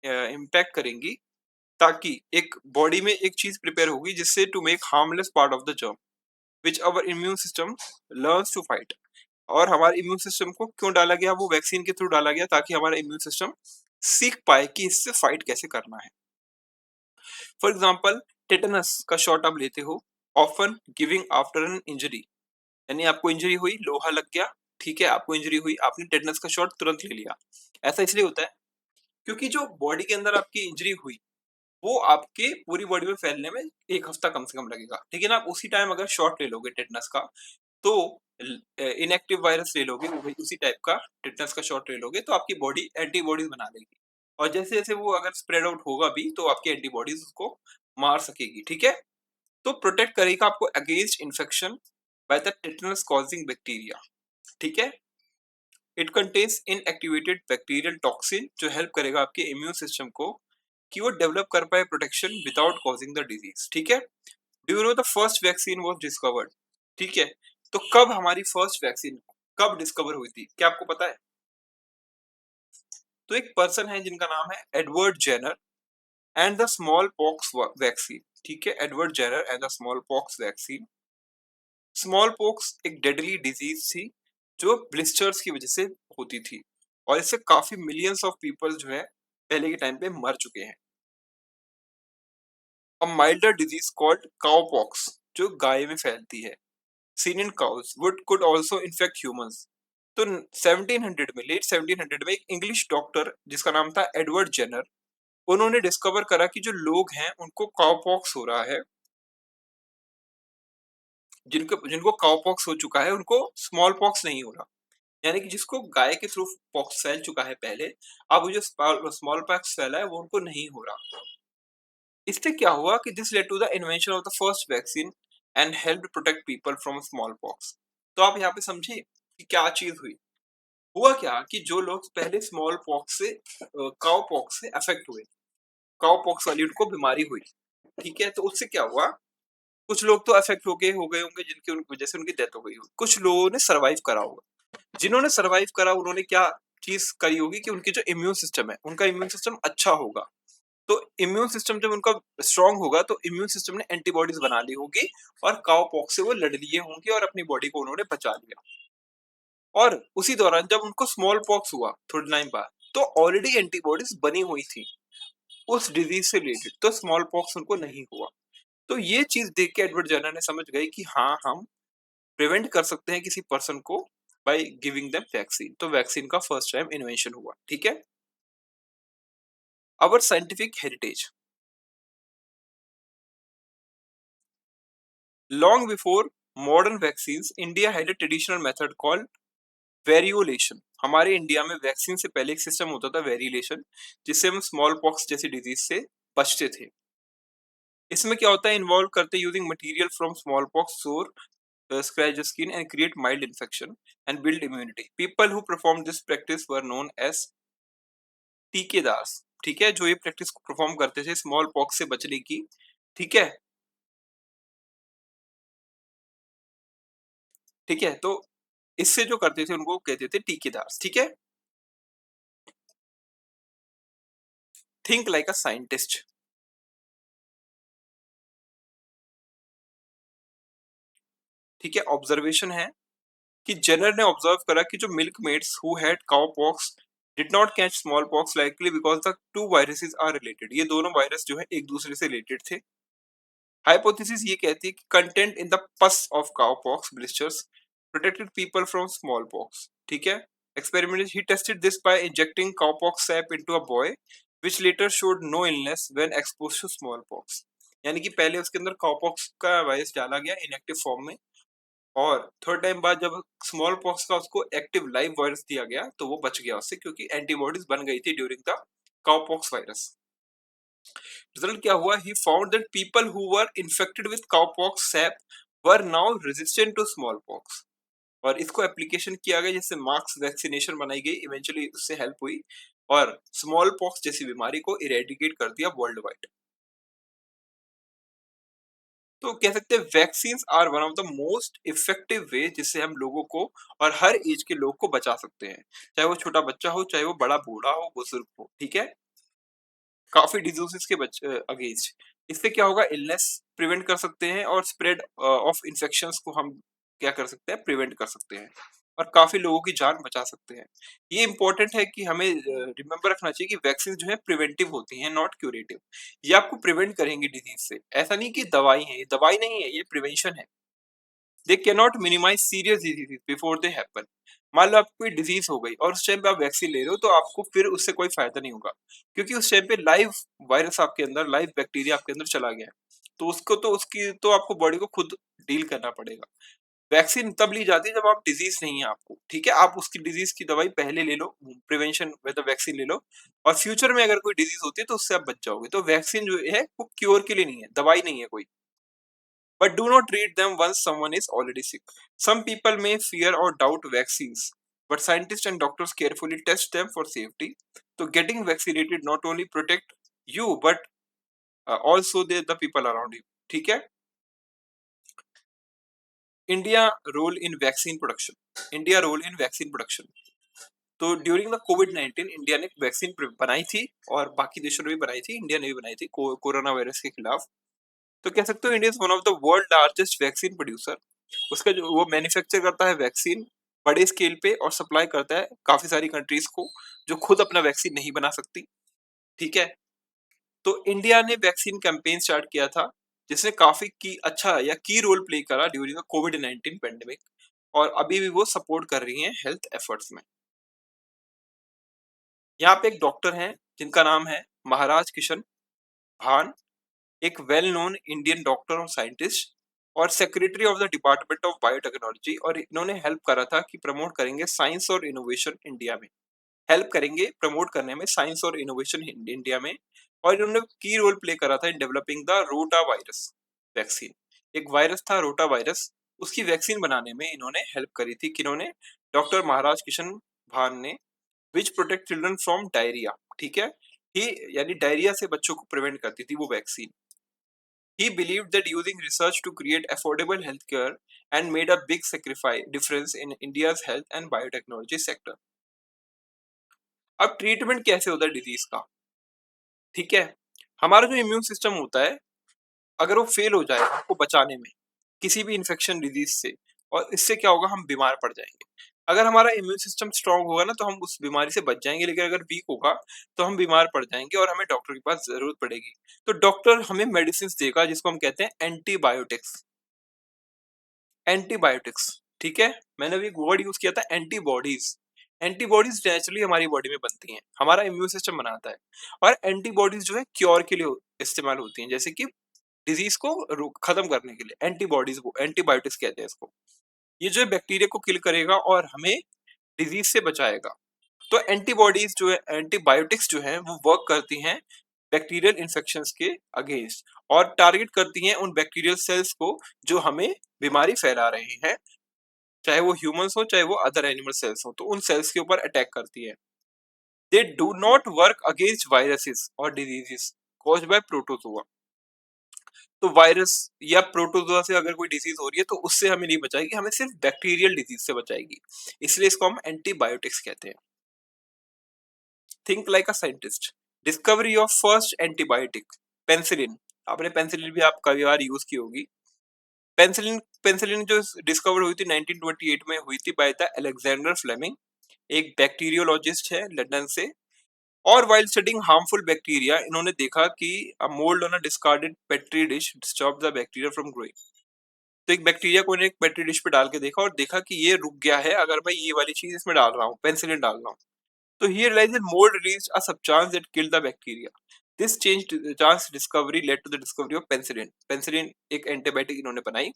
S1: इम्पैक्ट करेंगी, ताकि एक बॉडी में एक चीज प्रिपेयर होगी जिससे to make harmless part of the germ which our immune system learns to fight. और हमारे इम्यून सिस्टम को क्यों डाला गया, वो वैक्सीन के थ्रू डाला गया ताकि हमारा इम्यून सिस्टम सीख पाए कि इससे फाइट कैसे करना है। फॉर एग्जाम्पल, टेटनस का शॉट आप लेते हो, often giving after an injury, यानी आपको इंजरी हुई, लोहा लग गया, ठीक है, आपको इंजरी हुई, आपने टेटनस का शॉट तुरंत ले लिया। ऐसा इसलिए होता है क्योंकि जो बॉडी के अंदर आपकी इंजरी हुई, वो आपके पूरी बॉडी में फैलने में 1 हफ्ता कम से कम लगेगा। लेकिन आप उसी टाइम अगर शॉट ले लोगे टेटनस का, तो इनएक्टिव वायरस ले लोगे, वो उसी टाइप का टेटनस का शॉट ले लोगे, तो आपकी बॉडी एंटीबॉडीज बना लेगी। और जैसे जैसे वो अगर स्प्रेड आउट होगा भी, तो आपकी एंटीबॉडीज उसको मार सकेगी। ठीक है। तो प्रोटेक्ट करेगा आपको against infection by the tetanus causing bacteria. ठीक है। It contains inactivated bacterial toxin, जो हेल्प करेगा आपके इम्यून सिस्टम को कि वो डेवलप कर पाए protection without causing the disease. ठीक है। Do you know the first vaccine was discovered? ठीक है। तो कब हमारी फर्स्ट वैक्सीन कब डिस्कवर हुई थी, क्या आपको पता है? तो एक पर्सन है जिनका नाम है Edward Jenner and the smallpox vaccine. ठीक है, Edward Jenner and the smallpox vaccine. Smallpox एक डेडली डिजीज थी जो ब्लिस्टर्स की वजह से होती थी, और इससे काफी मिलियंस ऑफ पीपल जो है पहले के टाइम पे मर चुके हैं। अ माइल्डर डिजीज कॉल्ड काउपॉक्स, जो गाय में फैलती है, seen in cows would could also infect humans। तो 1700 में, लेट 1700 में, एक इंग्लिश डॉक्टर जिसका नाम था एडवर्ड जेनर, उन्होंने डिस्कवर करा कि जो लोग हैं उनको काउपॉक्स हो रहा है, जिनको जिनको काउपॉक्स हो चुका है उनको स्मॉल पॉक्स नहीं हो रहा। यानी कि जिसको गाय के थ्रू पॉक्स फैल चुका है पहले, अब वो जो स्मॉल पॉक्स फैला है वो उनको नहीं हो रहा। इससे क्या हुआ कि this led to the invention of the first vaccine and help protect people from smallpox. तो आप यहाँ पे समझे कि क्या चीज हुई। हुआ क्या कि जो लोग पहले स्मॉल पॉक्स से काउ पॉक्स से अफेक्ट हुए, काउ पॉक्स वाली उनको बीमारी हुई, ठीक है, तो उससे क्या हुआ, कुछ लोग तो अफेक्ट हो गए होंगे जिनकी उनकी वजह से उनकी डेथ हो गई होगी, कुछ लोगों ने सरवाइव करा होगा। जिन्होंने सरवाइव करा उन्होंने क्या चीज करी होगी कि उनकी जो इम्यून सिस्टम है, उनका इम्यून सिस्टम अच्छा होगा। तो इम्यून सिस्टम जब उनका स्ट्रांग होगा, तो इम्यून सिस्टम ने एंटीबॉडीज बना ली होगी और काउ पॉक्स से वो लड़ लिए होंगे और अपनी बॉडी को उन्होंने बचा लिया। और उसी दौरान जब उनको स्मॉल पॉक्स हुआ थोड़े टाइम बाद, तो ऑलरेडी एंटीबॉडीज बनी हुई थी उस डिजीज से रिलेटेड, तो स्मॉल पॉक्स उनको नहीं हुआ। तो ये चीज देख के एडवर्ड जनर ने समझ गए कि हाँ, हम प्रिवेंट कर सकते हैं किसी पर्सन को बाय गिविंग देम वैक्सीन। तो वैक्सीन का फर्स्ट टाइम इन्वेंशन हुआ। ठीक है। Our scientific heritage, long before modern vaccine, India had a traditional method called variolation. हमारे इंडिया में वैक्सीन से पहले एक सिस्टम होता था वेरियोलेशन, जिससे हम स्मॉल पॉक्स जैसी डिजीज से बचते थे। इसमें क्या होता है, इन्वॉल्व करते using material from small pox सोर scratch the skin and create mild infection and build immunity. People who performed this practice were known as टीकेदार्स, ठीक है? जो ये प्रैक्टिस को परफॉर्म करते थे स्मॉल पॉक्स से बचने की, ठीक है? ठीक है? तो इससे जो करते थे उनको कहते थे टीकेदार्स, ठीक है? थिंक लाइक अ साइंटिस्ट, ठीक है? ऑब्जर्वेशन है कि जेनर ने ऑब्जर्व करा कि जो milkmaids who had cow pox did not catch small pox likely because the two viruses are related. ये दोनों वायरस जो है एक दूसरे से रिलेटेड थे। हाइपोथेसिस ये कहती है कि content in the pus of cowpox blisters protected people from smallpox, ठीक है? Experiment he tested this by injecting cowpox sap into a boy which later showed no illness when exposed to smallpox. यानी कि पहले उसके अंदर cowpox का virus डाला गया इनएक्टिव फॉर्म में, और थर्ड टाइम बाद जब स्मॉल पॉक्स का उसको एक्टिव लाइव वायरस दिया गया तो वो बच गया उससे, क्योंकि एंटीबॉडीज बन गई थी during the cowpox virus. Result क्या हुआ? He found that people who were infected with cowpox sap were now resistant to smallpox. और इसको एप्लीकेशन किया गया, जिससे मार्क्स वैक्सीनेशन बनाई गई, इवेंचुअली उससे हेल्प हुई और स्मॉल पॉक्स जैसी बीमारी को इरेडिकेट कर दिया वर्ल्ड वाइड। तो कह सकते हैं vaccine are one of the most effective way जिससे हम लोगों को और हर एज के लोग को बचा सकते हैं, चाहे वो छोटा बच्चा हो, चाहे वो बड़ा बूढ़ा हो, बुजुर्ग हो, ठीक है? काफी डिजीजेस के अगेंस्ट इससे क्या होगा? इलनेस प्रिवेंट कर सकते हैं और स्प्रेड ऑफ इन्फेक्शंस को हम क्या कर सकते हैं? प्रिवेंट कर सकते हैं और काफी लोगों की जान बचा सकते हैं। ये इंपॉर्टेंट है कि हमें रिमेम्बर रखना चाहिए कि वैक्सीन जो है प्रिवेंटिव होती हैं, नॉट क्यूरेटिव। ये आपको प्रिवेंट करेंगे डिजीज से, ऐसा नहीं कि दवाई है, ये दवाई नहीं है, ये प्रिवेंशन है। They can not minimize serious disease before they happen. मान लो आपको कोई डिजीज हो गई और उस टाइम पे आप वैक्सीन ले रहे हो, तो आपको फिर उससे कोई फायदा नहीं होगा, क्योंकि उस टाइम पे लाइव वायरस आपके अंदर, लाइव बैक्टीरिया आपके अंदर चला गया है। तो उसको तो उसकी तो आपको बॉडी को खुद डील करना पड़ेगा। वैक्सीन तब ली जाती है जब आप डिजीज नहीं है आपको, ठीक है? आप उसकी डिजीज की दवाई पहले ले लो, प्रिवेंशन विद वैक्सीन ले लो, और फ्यूचर में अगर कोई डिजीज होती है तो उससे आप बच जाओगे। तो वैक्सीन जो है वो क्योर के लिए नहीं है, दवाई नहीं है कोई। But do not treat them once someone is already sick. Some people may fear or doubt vaccines, but scientists and doctors carefully test them for safety. So getting vaccinated not only protect you but also the people around you. ठीक है? India role in vaccine production. India role in vaccine production. तो during the कोविड-19 India ने vaccine बनाई थी और बाकी देशों ने भी बनाई थी, इंडिया ने भी बनाई थी कोरोना वायरस के खिलाफ। तो कह सकते हो India is one of the world largest vaccine producer. उसका जो वो मैन्युफैक्चर करता है वैक्सीन बड़े स्केल पे और सप्लाई करता है काफी सारी कंट्रीज को जो खुद अपना वैक्सीन नहीं बना सकती, ठीक है? तो इंडिया ने वैक्सीन कैंपेन स्टार्ट किया था, जिसने काफी की अच्छा या की रोल प्ले करा ड्यूरिंग द कोविड-19 पेंडेमिक, और अभी भी वो सपोर्ट कर रही हैं हेल्थ एफर्ट्स में। यहाँ पे एक डॉक्टर हैं जिनका नाम है महाराज किशन भान, एक वेल नोन इंडियन डॉक्टर और साइंटिस्ट और secretary of the department of biotechnology, और इन्होंने हेल्प करा था कि प्रमोट करेंगे साइंस और इनोवेशन इंडिया में, हेल्प करेंगे प्रमोट करने में साइंस और इनोवेशन इंडिया में। और इन्होंने की रोल प्ले करा था in developing the rota virus vaccine. एक वायरस था रोटा वायरस, उसकी वैक्सीन बनाने में इन्होंने हेल्प करी थी। किन्होंने? डॉक्टर महाराज किशन भान ने, विच प्रोटेक्ट चिल्ड्रन फ्रॉम डायरिया, ठीक है? ही यानी डायरिया से बच्चों को प्रिवेंट करती थी वो vaccine. He believed that using research to create affordable healthcare and made a big sacrifice difference in India's health and biotechnology sector. अब ट्रीटमेंट कैसे होता है डिजीज का, ठीक है? हमारा जो इम्यून सिस्टम होता है, अगर वो फेल हो जाए आपको बचाने में किसी भी इन्फेक्शन डिजीज से, और इससे क्या होगा? हम बीमार पड़ जाएंगे। अगर हमारा इम्यून सिस्टम स्ट्रांग होगा ना तो हम उस बीमारी से बच जाएंगे, लेकिन अगर वीक होगा तो हम बीमार पड़ जाएंगे और हमें डॉक्टर के पास जरूरत पड़ेगी। तो डॉक्टर हमें मेडिसिन देगा जिसको हम कहते हैं एंटीबायोटिक्स। एंटीबायोटिक्स, ठीक है? मैंने अभी एक वर्ड यूज किया था एंटीबॉडीज। एंटीबॉडीज नेचुरली हमारी बॉडी में बनती हैं, हमारा इम्यून सिस्टम बनाता है, और एंटीबॉडीज जो है क्योर के लिए इस्तेमाल होती हैं, जैसे कि डिजीज को खत्म करने के लिए एंटीबॉडीज, वो एंटीबायोटिक्स कहते हैं इसको। ये जो है बैक्टीरिया को किल करेगा और हमें डिजीज से बचाएगा। तो एंटीबॉडीज जो है, एंटीबायोटिक्स जो है वो वर्क करती हैं बैक्टीरियल इन्फेक्शंस के अगेंस्ट और टारगेट करती हैं उन बैक्टीरियल सेल्स को जो हमें बीमारी फैला रहे हैं, चाहे वो ह्यूमंस हो चाहे वो अदर एनिमल सेल्स हो, तो उन सेल्स के ऊपर अटैक करती है। They do not work against viruses और डिजीजेस कॉज्ड बाय प्रोटोजोआ। तो वायरस या प्रोटोजोआ से अगर कोई डिजीज हो रही है तो उससे हमें नहीं बचाएगी, हमें सिर्फ बैक्टीरियल डिजीज से बचाएगी, इसलिए इसको हम एंटीबायोटिक्स कहते हैं। Think like a scientist. Discovery of first antibiotic penicillin. आपने पेंसिलिन भी आप कई बार यूज की होगी। पेंसिलिन पेंसिलिन जो डिस्कवर हुई थी 1928 में हुई थी बाय द अलेक्जेंडर फ्लेमिंग, एक बैक्टीरियोलॉजिस्ट है लंदन से। और वाइल स्टडिंग हार्मफुल बैक्टीरिया इन्होंने देखा कि a mould on a discarded petri dish stop the bacteria from growing. तो एक बैक्टीरिया को इन्हें एक पेट्री डिश पे डाल के देखा और देखा कि ये रुक गया है अगर मैं ये वाली चीज इसमें डाल रहा हूँ, पेंसिलिन डाल रहा हूँ। तो he realized that mold released a substance that killed the bacteria. This chance discovery led to the discovery of penicillin. Penicillin एक एंटीबायोटिक इन्होंने बनाई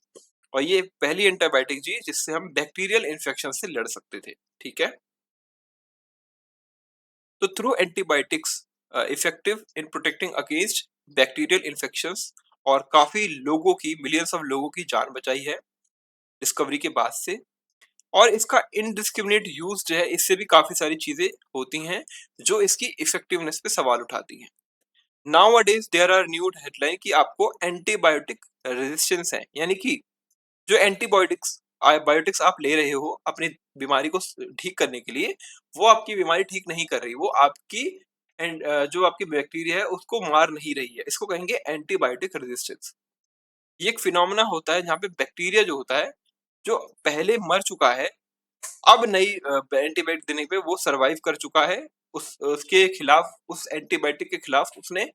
S1: और ये पहली एंटीबायोटिक जी जिससे हम बैक्टीरियल इन्फेक्शन से लड़ सकते थे। ठीक है, तो through antibiotics effective in protecting against bacterial infections और काफी लोगों की, मिलियंस ऑफ लोगों की जान बचाई है डिस्कवरी के बाद से। और इसका इनडिस्क्रिमिनेट यूज जो है इससे भी काफी सारी चीजें होती हैं जो इसकी इफेक्टिवनेस पे सवाल उठाती हैं। नाउ अडेज देयर आर न्यू हेडलाइन कि आपको एंटीबायोटिक रेजिस्टेंस है, यानी कि जो एंटीबायोटिक्स बायोटिक्स आप ले रहे हो अपनी बीमारी को ठीक करने के लिए, वो आपकी बीमारी ठीक नहीं कर रही, वो आपकी जो आपकी बैक्टीरिया है उसको मार नहीं रही है। इसको कहेंगे एंटीबायोटिक रेजिस्टेंस। ये एक फिनोमेना होता है जहाँ पे बैक्टीरिया जो होता है, जो पहले मर चुका है, अब नई एंटीबायोटिक देने पे वो सरवाइव कर चुका है, उस उसके खिलाफ, उस एंटीबायोटिक के खिलाफ उसने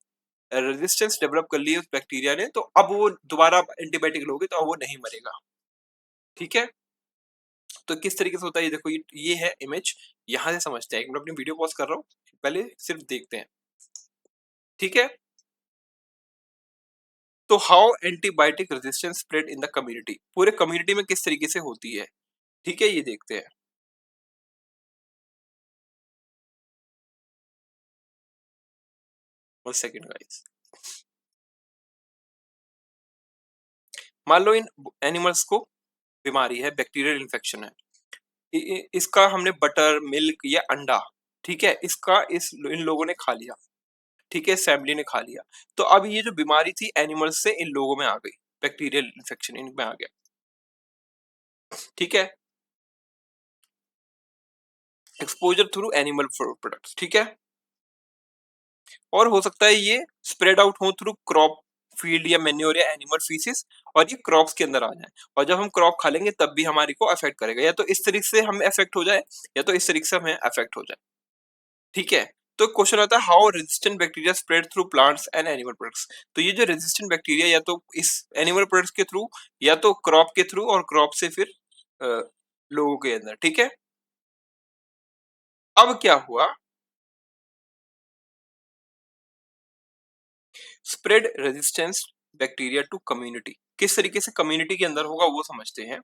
S1: रेजिस्टेंस डेवलप कर ली है उस बैक्टीरिया ने, तो अब वो दोबारा एंटीबायोटिक लोगे तो अब वो नहीं मरेगा। ठीक है, तो किस तरीके से होता है ये देखो, ये है इमेज, यहाँ से समझते हैं। एक मिनट अपनी वीडियो पॉज कर रहा हूँ, पहले सिर्फ देखते हैं। ठीक है, तो how antibiotic resistance spread in the community, पूरे कम्युनिटी में किस तरीके से होती है। ठीक है, ये देखते हैं। One second guys. मान लो इन एनिमल्स को बीमारी है, बैक्टीरियल इन्फेक्शन है, इसका हमने बटर, मिल्क या अंडा, ठीक है, इसका इन लोगों ने खा लिया। ठीक है, फैमिली ने खा लिया, तो अब ये जो बीमारी थी एनिमल्स से इन लोगों में आ गई, बैक्टीरियल इन्फेक्शन इनमें आ गया। ठीक है, एक्सपोजर थ्रू एनिमल प्रोडक्ट्स। ठीक है, और हो सकता है ये स्प्रेड आउट हो थ्रू क्रॉप फील्ड या मेन्योर या एनिमल फीसिस, और ये क्रॉप्स के अंदर आ जाए, और जब हम क्रॉप खा लेंगे तब भी हमारी को अफेक्ट करेगा, या तो इस तरीके से हमें अफेक्ट हो जाए या तो इस तरीके से हमें अफेक्ट हो जाए। ठीक है, तो क्वेश्चन आता है how resistant bacteria spread through plants and animal products. तो ये जो रेजिस्टेंट बैक्टीरिया या तो इस एनिमल प्रोडक्ट्स के थ्रू या तो क्रॉप के थ्रू, और क्रॉप से फिर लोगों के अंदर। ठीक है, अब क्या हुआ, spread resistance bacteria to community, किस तरीके से कम्युनिटी के अंदर होगा वो समझते हैं।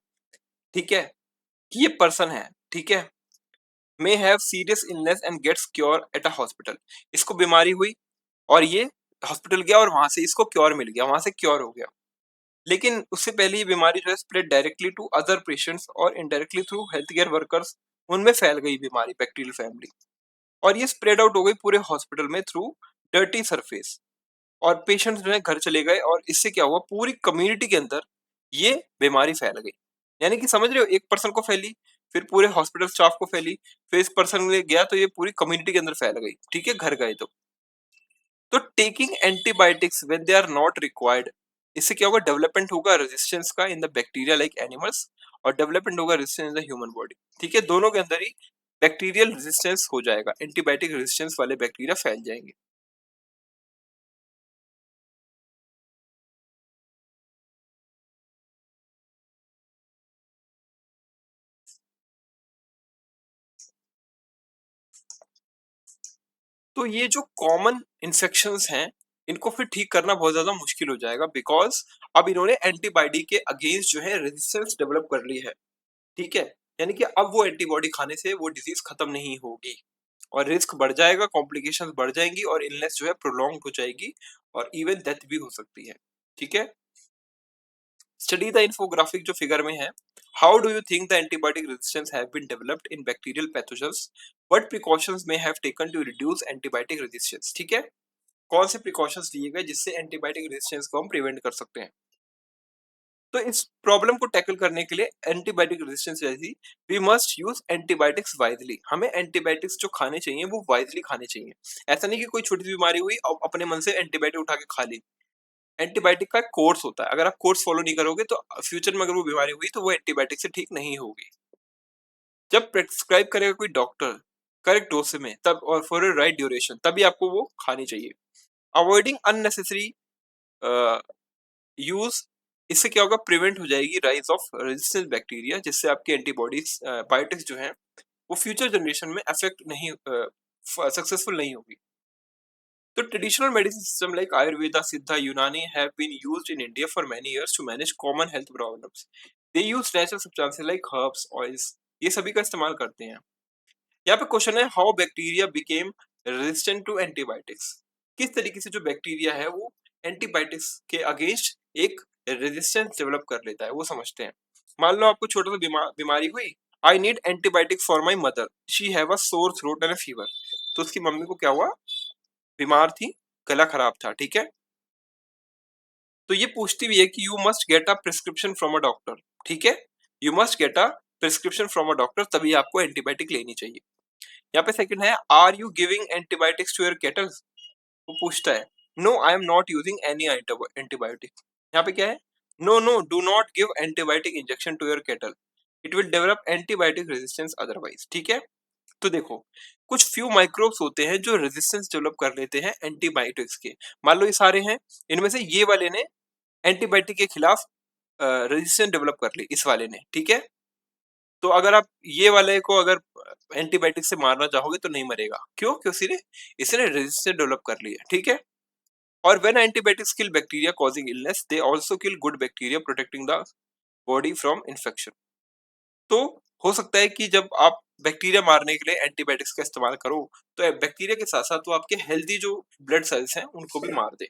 S1: ठीक है, कि ये पर्सन है, ठीक है, may have serious illness and gets cure at a hospital, इसको बीमारी हुई और ये हॉस्पिटल गया और वहां से इसको क्योर मिल गया, वहां से क्योर हो गया। लेकिन उससे पहले ये बीमारी जो है spread directly to other patients और indirectly through health care workers, उनमें फैल गई बीमारी बैक्टीरियल फैमिली, और ये स्प्रेड आउट हो गई पूरे हॉस्पिटल में थ्रू डर्टी सरफेस, और पेशेंट्स जो है घर चले गए, और इससे क्या हुआ, पूरी कम्युनिटी के अंदर ये बीमारी फैल गई। यानी कि समझ रहे हो, एक पर्सन को फैली, फिर पूरे हॉस्पिटल स्टाफ को फैली, फिर इस पर्सन ने गया तो ये पूरी कम्युनिटी के अंदर फैल गई। ठीक है, घर गए तो taking antibiotics when they are not required, इससे क्या होगा, डेवलपमेंट होगा रेजिस्टेंस का in the bacteria like animals, और डेवलपमेंट होगा resistance in the human body. ठीक है, दोनों के अंदर ही बैक्टीरियल रेजिस्टेंस हो जाएगा, एंटीबायोटिक रेजिस्टेंस वाले बैक्टीरिया फैल जाएंगे। तो ये जो कॉमन इन्फेक्शंस हैं, इनको फिर ठीक करना बहुत ज्यादा मुश्किल हो जाएगा, बिकॉज अब इन्होंने एंटीबायोटिक के अगेंस्ट जो है रेजिस्टेंस डेवलप कर ली है। ठीक है, यानी कि अब वो एंटीबॉडी खाने से वो डिजीज खत्म नहीं होगी। और रिस्क बढ़ जाएगा, कॉम्प्लिकेशंस बढ़ जाएँगी और इलनेस जो है प्रोलॉन्ग्ड हो जाएगी और इवन डेथ भी हो सकती है। ठीक है? स्टडी द इन्फोग्राफिक जो फिगर में है, how do you think the antibiotic resistance have been developed in bacterial pathogens, what precautions may have taken to reduce antibiotic resistance. ठीक है, कौन से प्रिकॉशंस लिए गए जिससे एंटीबायोटिक रेजिस्टेंस को हम प्रिवेंट कर सकते हैं। तो इस प्रॉब्लम को टैकल करने के लिए एंटीबायोटिक रेजिस्टेंस जैसी we must use antibiotics wisely. हमें एंटीबायोटिक्स जो खाने चाहिए वो वाइजली खाने चाहिए। ऐसा नहीं कि कोई छोटी सी बीमारी हुई और अपने मन से एंटीबायोटिक उठा के खा ली। एंटीबायोटिक का एक कोर्स होता है, अगर आप कोर्स फॉलो नहीं करोगे तो फ्यूचर में अगर वो बीमारी हुई तो वो एंटीबायोटिक से ठीक नहीं होगी। जब प्रेस्क्राइब करेगा कोई डॉक्टर करेक्ट डोज में तब और फॉर ए राइट ड्यूरेशन तभी आपको वो खानी चाहिए। अवॉइडिंग अननेसेसरी यूज, इससे क्या होगा, प्रिवेंट हो जाएगी राइज ऑफ रेजिस्टेंट बैक्टीरिया, जिससे आपके एंटीबॉडीज बायोटिक्स जो हैं वो फ्यूचर जनरेशन में अफेक्ट नहीं सक्सेसफुल नहीं होगी। तो traditional medicine system like Ayurveda, Siddha, Unani have been used in India for many years to manage common health problems. They use natural substances like herbs, oils, ये सभी का इस्तेमाल करते हैं। यहाँ पे क्वेश्चन है how bacteria became resistant to antibiotics. किस तरीके से जो बैक्टीरिया है वो एंटीबायोटिक्स के अगेंस्ट एक रेजिस्टेंस डेवलप कर लेता है, वो समझते हैं। मान लो आपको छोटा सा बीमारी हुई, I need antibiotic for my mother, she have a sore throat and a fever. तो उसकी मम्मी को क्या हुआ, बीमार थी, गला खराब था। ठीक है, तो ये पूछती भी है कि you must get a prescription from a doctor. ठीक है, you must get a prescription from a doctor, तभी आपको एंटीबायोटिक लेनी चाहिए। यहाँ पे सेकंड है, are you giving antibiotics to your cattles. वो पूछता है, no I am not using any antibiotic. यहाँ पे क्या है, no no do not give antibiotic injection to your cattle, it will develop antibiotic resistance otherwise. ठीक है, तो देखो कुछ फ्यू माइक्रोब्स होते हैं जो रेजिस्टेंस डेवलप कर लेते हैं एंटीबायोटिक्स के। मान लो ये सारे हैं, इनमें से ये वाले ने एंटीबायोटिक के खिलाफ रेजिस्टेंस डेवलप कर ली, इस वाले ने। ठीक है, तो अगर आप ये वाले को अगर एंटीबायोटिक से मारना चाहोगे तो नहीं मरेगा। क्यों? क्योंकि इसने रेजिस्टेंस डेवलप कर ली है। ठीक है, और when antibiotics kill bacteria causing illness they also kill good bacteria protecting the body from infection. तो हो सकता है कि जब आप बैक्टीरिया मारने के लिए एंटीबायोटिक्स का इस्तेमाल करो तो बैक्टीरिया के साथ साथ वो आपके हेल्दी जो ब्लड सेल्स हैं उनको भी मार दे।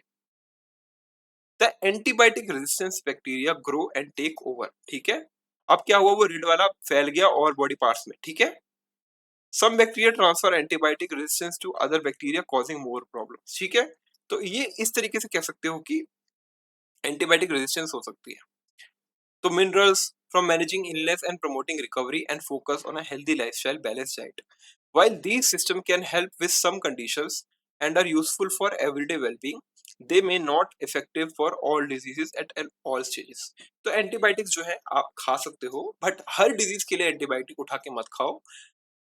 S1: The antibiotic resistance bacteria grow and take over. ठीक है, अब क्या हुआ, वो रेड वाला फैल गया और बॉडी पार्ट्स में। ठीक है, some bacteria transfer antibiotic resistance to other bacteria causing more problems. ठीक है, तो ये इस तरीके से कह सकते हो कि एंटीबायोटिक रेजिस्टेंस हो सकती है। तो minerals from managing illness and promoting recovery and focus on a healthy lifestyle balanced diet. While these systems can help with some conditions and are useful for everyday well-being, they may not effective for all diseases at all stages. तो antibiotics जो है आप खा सकते हो but her disease के लिए antibiotic उठा के मत खाओ।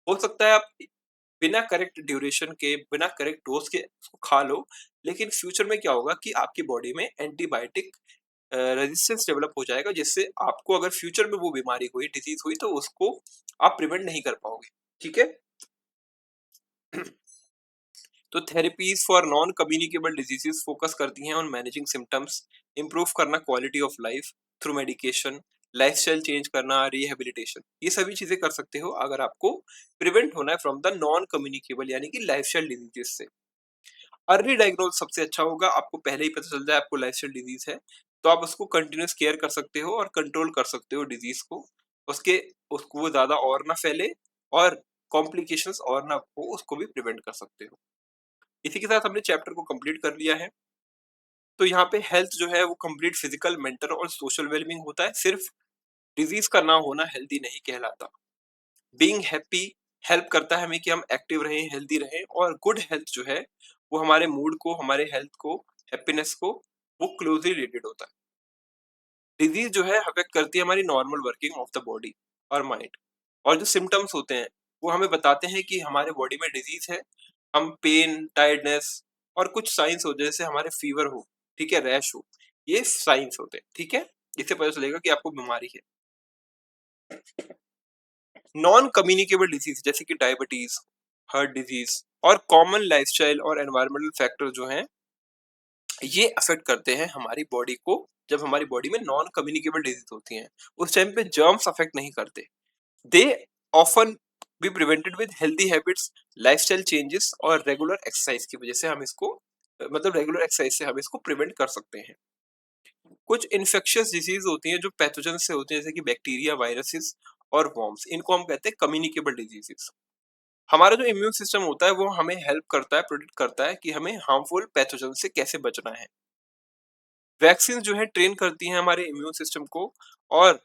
S1: हो सकता है आप बिना करेक्ट ड्यूरेशन के, बिना करेक्ट डोज के उसको खा लो, लेकिन फ्यूचर में क्या होगा कि आपकी बॉडी में एंटीबायोटिक रेजिस्टेंस डेवलप हो जाएगा, जिससे आपको अगर फ्यूचर में वो बीमारी हुई, डिजीज हुई तो उसको आप प्रिवेंट नहीं कर पाओगे। ठीक है, तो therapies for non communicable diseases focus करती हैं ऑन मैनेजिंग सिम्टम्स, इंप्रूव करना quality of life through medication, lifestyle change करना, रिहेबिलिटेशन, ये सभी चीजें कर सकते हो अगर आपको प्रिवेंट होना है फ्रॉम द नॉन कम्युनिकेबल यानी कि लाइफस्टाइल डिजीजेस से। अर्ली डायग्नोज सबसे अच्छा होगा, आपको पहले ही पता चल जाए आपको लाइफस्टाइल डिजीज है तो आप उसको कंटिन्यूस केयर कर सकते हो और कंट्रोल कर सकते हो डिजीज को, उसके उसको वो ज्यादा और ना फैले और कॉम्प्लिकेशंस और ना हो, उसको भी प्रिवेंट कर सकते हो। इसी के साथ हमने चैप्टर को कंप्लीट कर लिया है। तो यहाँ पे हेल्थ जो है वो कंप्लीट फिजिकल, मेंटल और सोशल वेलबींग होता है, सिर्फ डिजीज का ना होना हेल्दी नहीं कहलाता। बीइंग हैप्पी हेल्प करता है हमें कि हम एक्टिव रहें, हेल्दी रहें, और गुड हेल्थ जो है वो हमारे मूड को, हमारे हेल्थ को, हैप्पीनेस को, वो क्लोजली रिलेटेड होता है। डिजीज जो है अफेक्ट करती है हमारी normal working of the body और माइंड, और जो सिम्टम्स होते हैं वो हमें बताते हैं कि हमारे बॉडी में डिजीज है। हम पेन, टायर्डनेस और कुछ साइंस हो जैसे हमारे फीवर हो, ठीक है, रैश हो, ये साइंस होते हैं। ठीक है, इससे पता चलेगा कि आपको बीमारी है। नॉन कम्युनिकेबल डिजीज जैसे कि डायबिटीज, हार्ट डिजीज और कॉमन लाइफस्टाइल और एनवायरमेंटल फैक्टर जो हैं ये अफेक्ट करते हैं हमारी बॉडी को। जब हमारी बॉडी में नॉन कम्युनिकेबल डिजीज होती हैं उस टाइम पे जर्म्स अफेक्ट नहीं करते, they often be prevented with healthy habits, lifestyle changes और रेगुलर एक्सरसाइज की वजह से हम इसको मतलब रेगुलर एक्सरसाइज से हम इसको प्रिवेंट कर सकते हैं। कुछ इन्फेक्शियस डिजीज होती हैं जो पैथोजन से होती हैं, जैसे कि बैक्टीरिया, वायरसेस और वॉर्म्स, इनको हम कहते हैं कम्युनिकेबल डिजीजेस। हमारा जो इम्यून सिस्टम होता है वो हमें हेल्प करता है, प्रोटेक्ट करता है कि हमें हार्मफुल पैथोजन से कैसे बचना है। वैक्सीन जो है ट्रेन करती हैं हमारे इम्यून सिस्टम को, और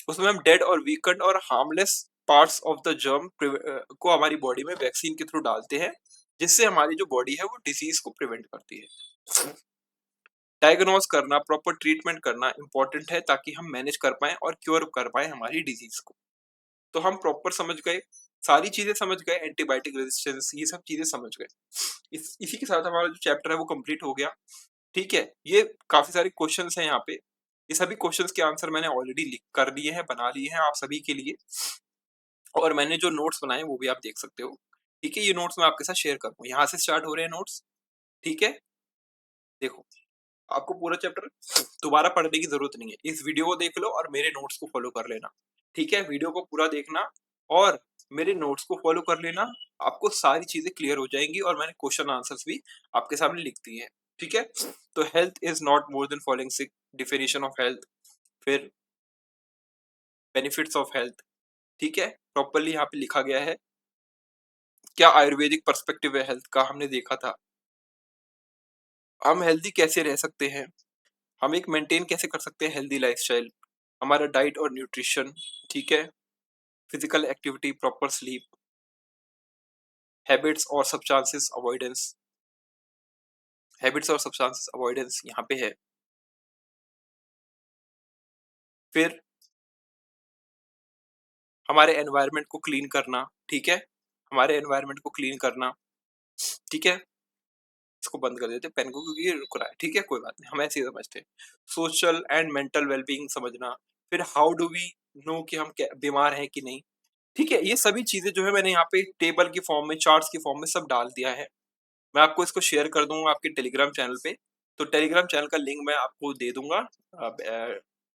S1: उसमें हम डेड और वीकेंड और harmless parts of the germ को हमारी बॉडी में वैक्सीन के थ्रू डालते हैं, जिससे हमारी जो बॉडी है वो डिसीज को प्रिवेंट करती है। डायग्नोज करना, प्रॉपर ट्रीटमेंट करना इंपॉर्टेंट है ताकि हम मैनेज कर पाएं और क्योर कर पाएं हमारी डिजीज को। तो हम प्रॉपर समझ गए, सारी चीजें समझ गए, एंटीबायोटिक रेजिस्टेंस ये सब चीजें समझ गए। इसी के साथ हमारा जो चैप्टर है वो कंप्लीट हो गया। ठीक है, ये काफी सारे क्वेश्चंस हैं यहाँ पे। ये सभी क्वेश्चंस के आंसर मैंने ऑलरेडी लिख कर लिए हैं, बना लिए हैं आप सभी के लिए, और मैंने जो नोट्स बनाए वो भी आप देख सकते हो। ठीक है, ये नोट्स मैं आपके साथ शेयर करूंगा, यहाँ से स्टार्ट हो रहे हैं नोट्स। ठीक है, देखो, आपको पूरा चैप्टर दोबारा पढ़ने की जरूरत नहीं है, इस वीडियो को देख लो और मेरे नोट्स को फॉलो कर लेना। ठीक है, वीडियो को पूरा देखना और मेरे नोट्स को फॉलो कर लेना, आपको सारी चीजें क्लियर हो जाएंगी, और मैंने क्वेश्चन आंसर्स भी आपके सामने लिख दिए हैं। ठीक है, तो health is not more than following sick, definition of health, फिर बेनिफिट्स ऑफ हेल्थ। ठीक है, प्रॉपरली यहाँ पे लिखा गया है, क्या आयुर्वेदिक पर्सपेक्टिव है हेल्थ का, हमने देखा था। हम हेल्दी कैसे रह सकते हैं, हम एक मेंटेन कैसे कर सकते हैं हेल्दी लाइफस्टाइल, हमारा डाइट और न्यूट्रिशन। ठीक है, physical activity, proper sleep, habits और सब्सटेंसेस अवॉइडेंस, हैबिट्स और सब्सटेंसेस अवॉइडेंस यहाँ पे है। फिर हमारे एनवायरनमेंट को क्लीन करना। ठीक है, हमारे एनवायरनमेंट को क्लीन करना। ठीक है, इसको बंद कर देते पेन को क्योंकि ये रुक रहा है। ठीक है, कोई बात नहीं, हम ऐसे ही समझते हैं। सोशल एंड मेंटल वेलबींग समझना। फिर हाउ डू वी नो कि हम बीमार हैं कि नहीं। ठीक है, ये सभी चीजें जो है मैंने यहाँ पे टेबल की फॉर्म में, चार्ट्स की फॉर्म में सब डाल दिया है। मैं आपको इसको शेयर कर दूंगा आपके टेलीग्राम चैनल पे, तो टेलीग्राम चैनल का लिंक मैं आपको दे दूंगा।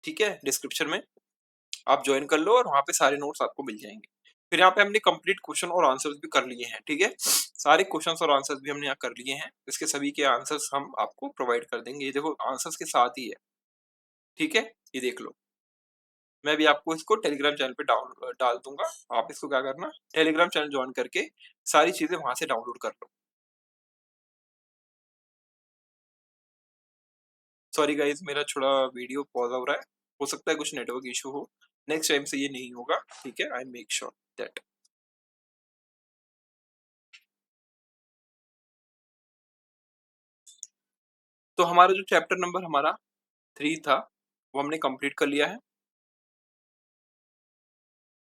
S1: ठीक है, डिस्क्रिप्शन में आप ज्वाइन कर लो और वहाँ पे सारे नोट्स आपको मिल जाएंगे। फिर यहाँ पे हमने कंप्लीट क्वेश्चन और आंसर्स भी कर लिए हैं। ठीक है, सारे क्वेश्चंस और आंसर्स भी हमने यहाँ कर लिए हैं, इसके सभी के आंसर्स हम आपको प्रोवाइड कर देंगे। ये देखो आंसर्स के साथ ही है। ठीक है, ये देख लो, मैं भी आपको इसको टेलीग्राम चैनल पे डाल दूंगा। आप इसको क्या करना, टेलीग्राम चैनल ज्वाइन करके सारी चीजें वहां से डाउनलोड कर लो। सॉरी गाइज, मेरा थोड़ा वीडियो पॉज हो रहा है, हो सकता है कुछ नेटवर्क इशू हो, नेक्स्ट टाइम से ये नहीं होगा। ठीक है, आई मेक श्योर दैट। तो हमारा जो चैप्टर नंबर हमारा 3 था वो हमने कंप्लीट कर लिया है।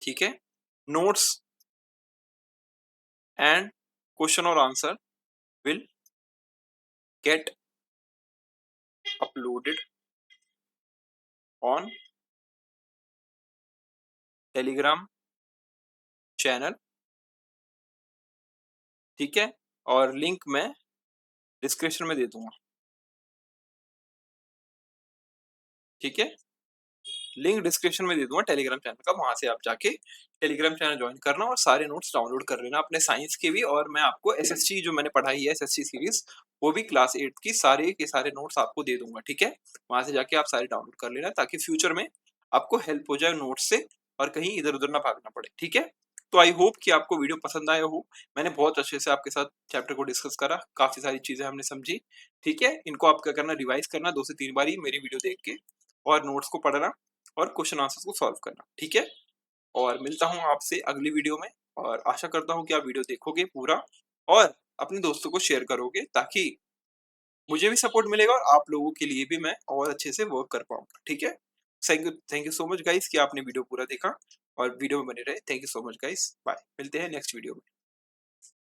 S1: ठीक है, नोट्स एंड क्वेश्चन और answer will get uploaded on Telegram channel. ठीक है, और लिंक मैं डिस्क्रिप्शन में दे दूंगा। ठीक है, लिंक डिस्क्रिप्शन में दे दूंगा टेलीग्राम चैनल का, वहां से आप जाके टेलीग्राम चैनल ज्वाइन करना और सारे नोट्स डाउनलोड कर लेना अपने साइंस के भी, और मैं आपको एसएसटी जो मैंने पढ़ाई है, एसएसटी सीरीज, वो भी क्लास 8 की सारे के सारे नोट्स आपको दे दूंगा। ठीक है, वहां से जाके आप सारे डाउनलोड कर लेना ताकि फ्यूचर में आपको हेल्प हो जाए नोट्स से और कहीं इधर उधर ना भागना पड़े। ठीक है, तो आई होप कि आपको वीडियो पसंद आया हो। मैंने बहुत अच्छे से आपके साथ चैप्टर को डिस्कस करा, काफी सारी चीजें हमने समझी। ठीक है, इनको आप क्या करना, रिवाइज करना 2 से 3 बार ही मेरी वीडियो देख के, और नोट्स को पढ़ना और क्वेश्चन आंसर्स को सॉल्व करना। ठीक है, और मिलता हूँ आपसे अगली वीडियो में, और आशा करता हूँ कि आप वीडियो देखोगे पूरा और अपने दोस्तों को शेयर करोगे, ताकि मुझे भी सपोर्ट मिलेगा और आप लोगों के लिए भी मैं और अच्छे से वर्क कर पाऊंगा। ठीक है, thank you so much guys कि आपने वीडियो पूरा देखा और वीडियो में बने रहे। Thank you so much guys, bye, मिलते हैं नेक्स्ट वीडियो में।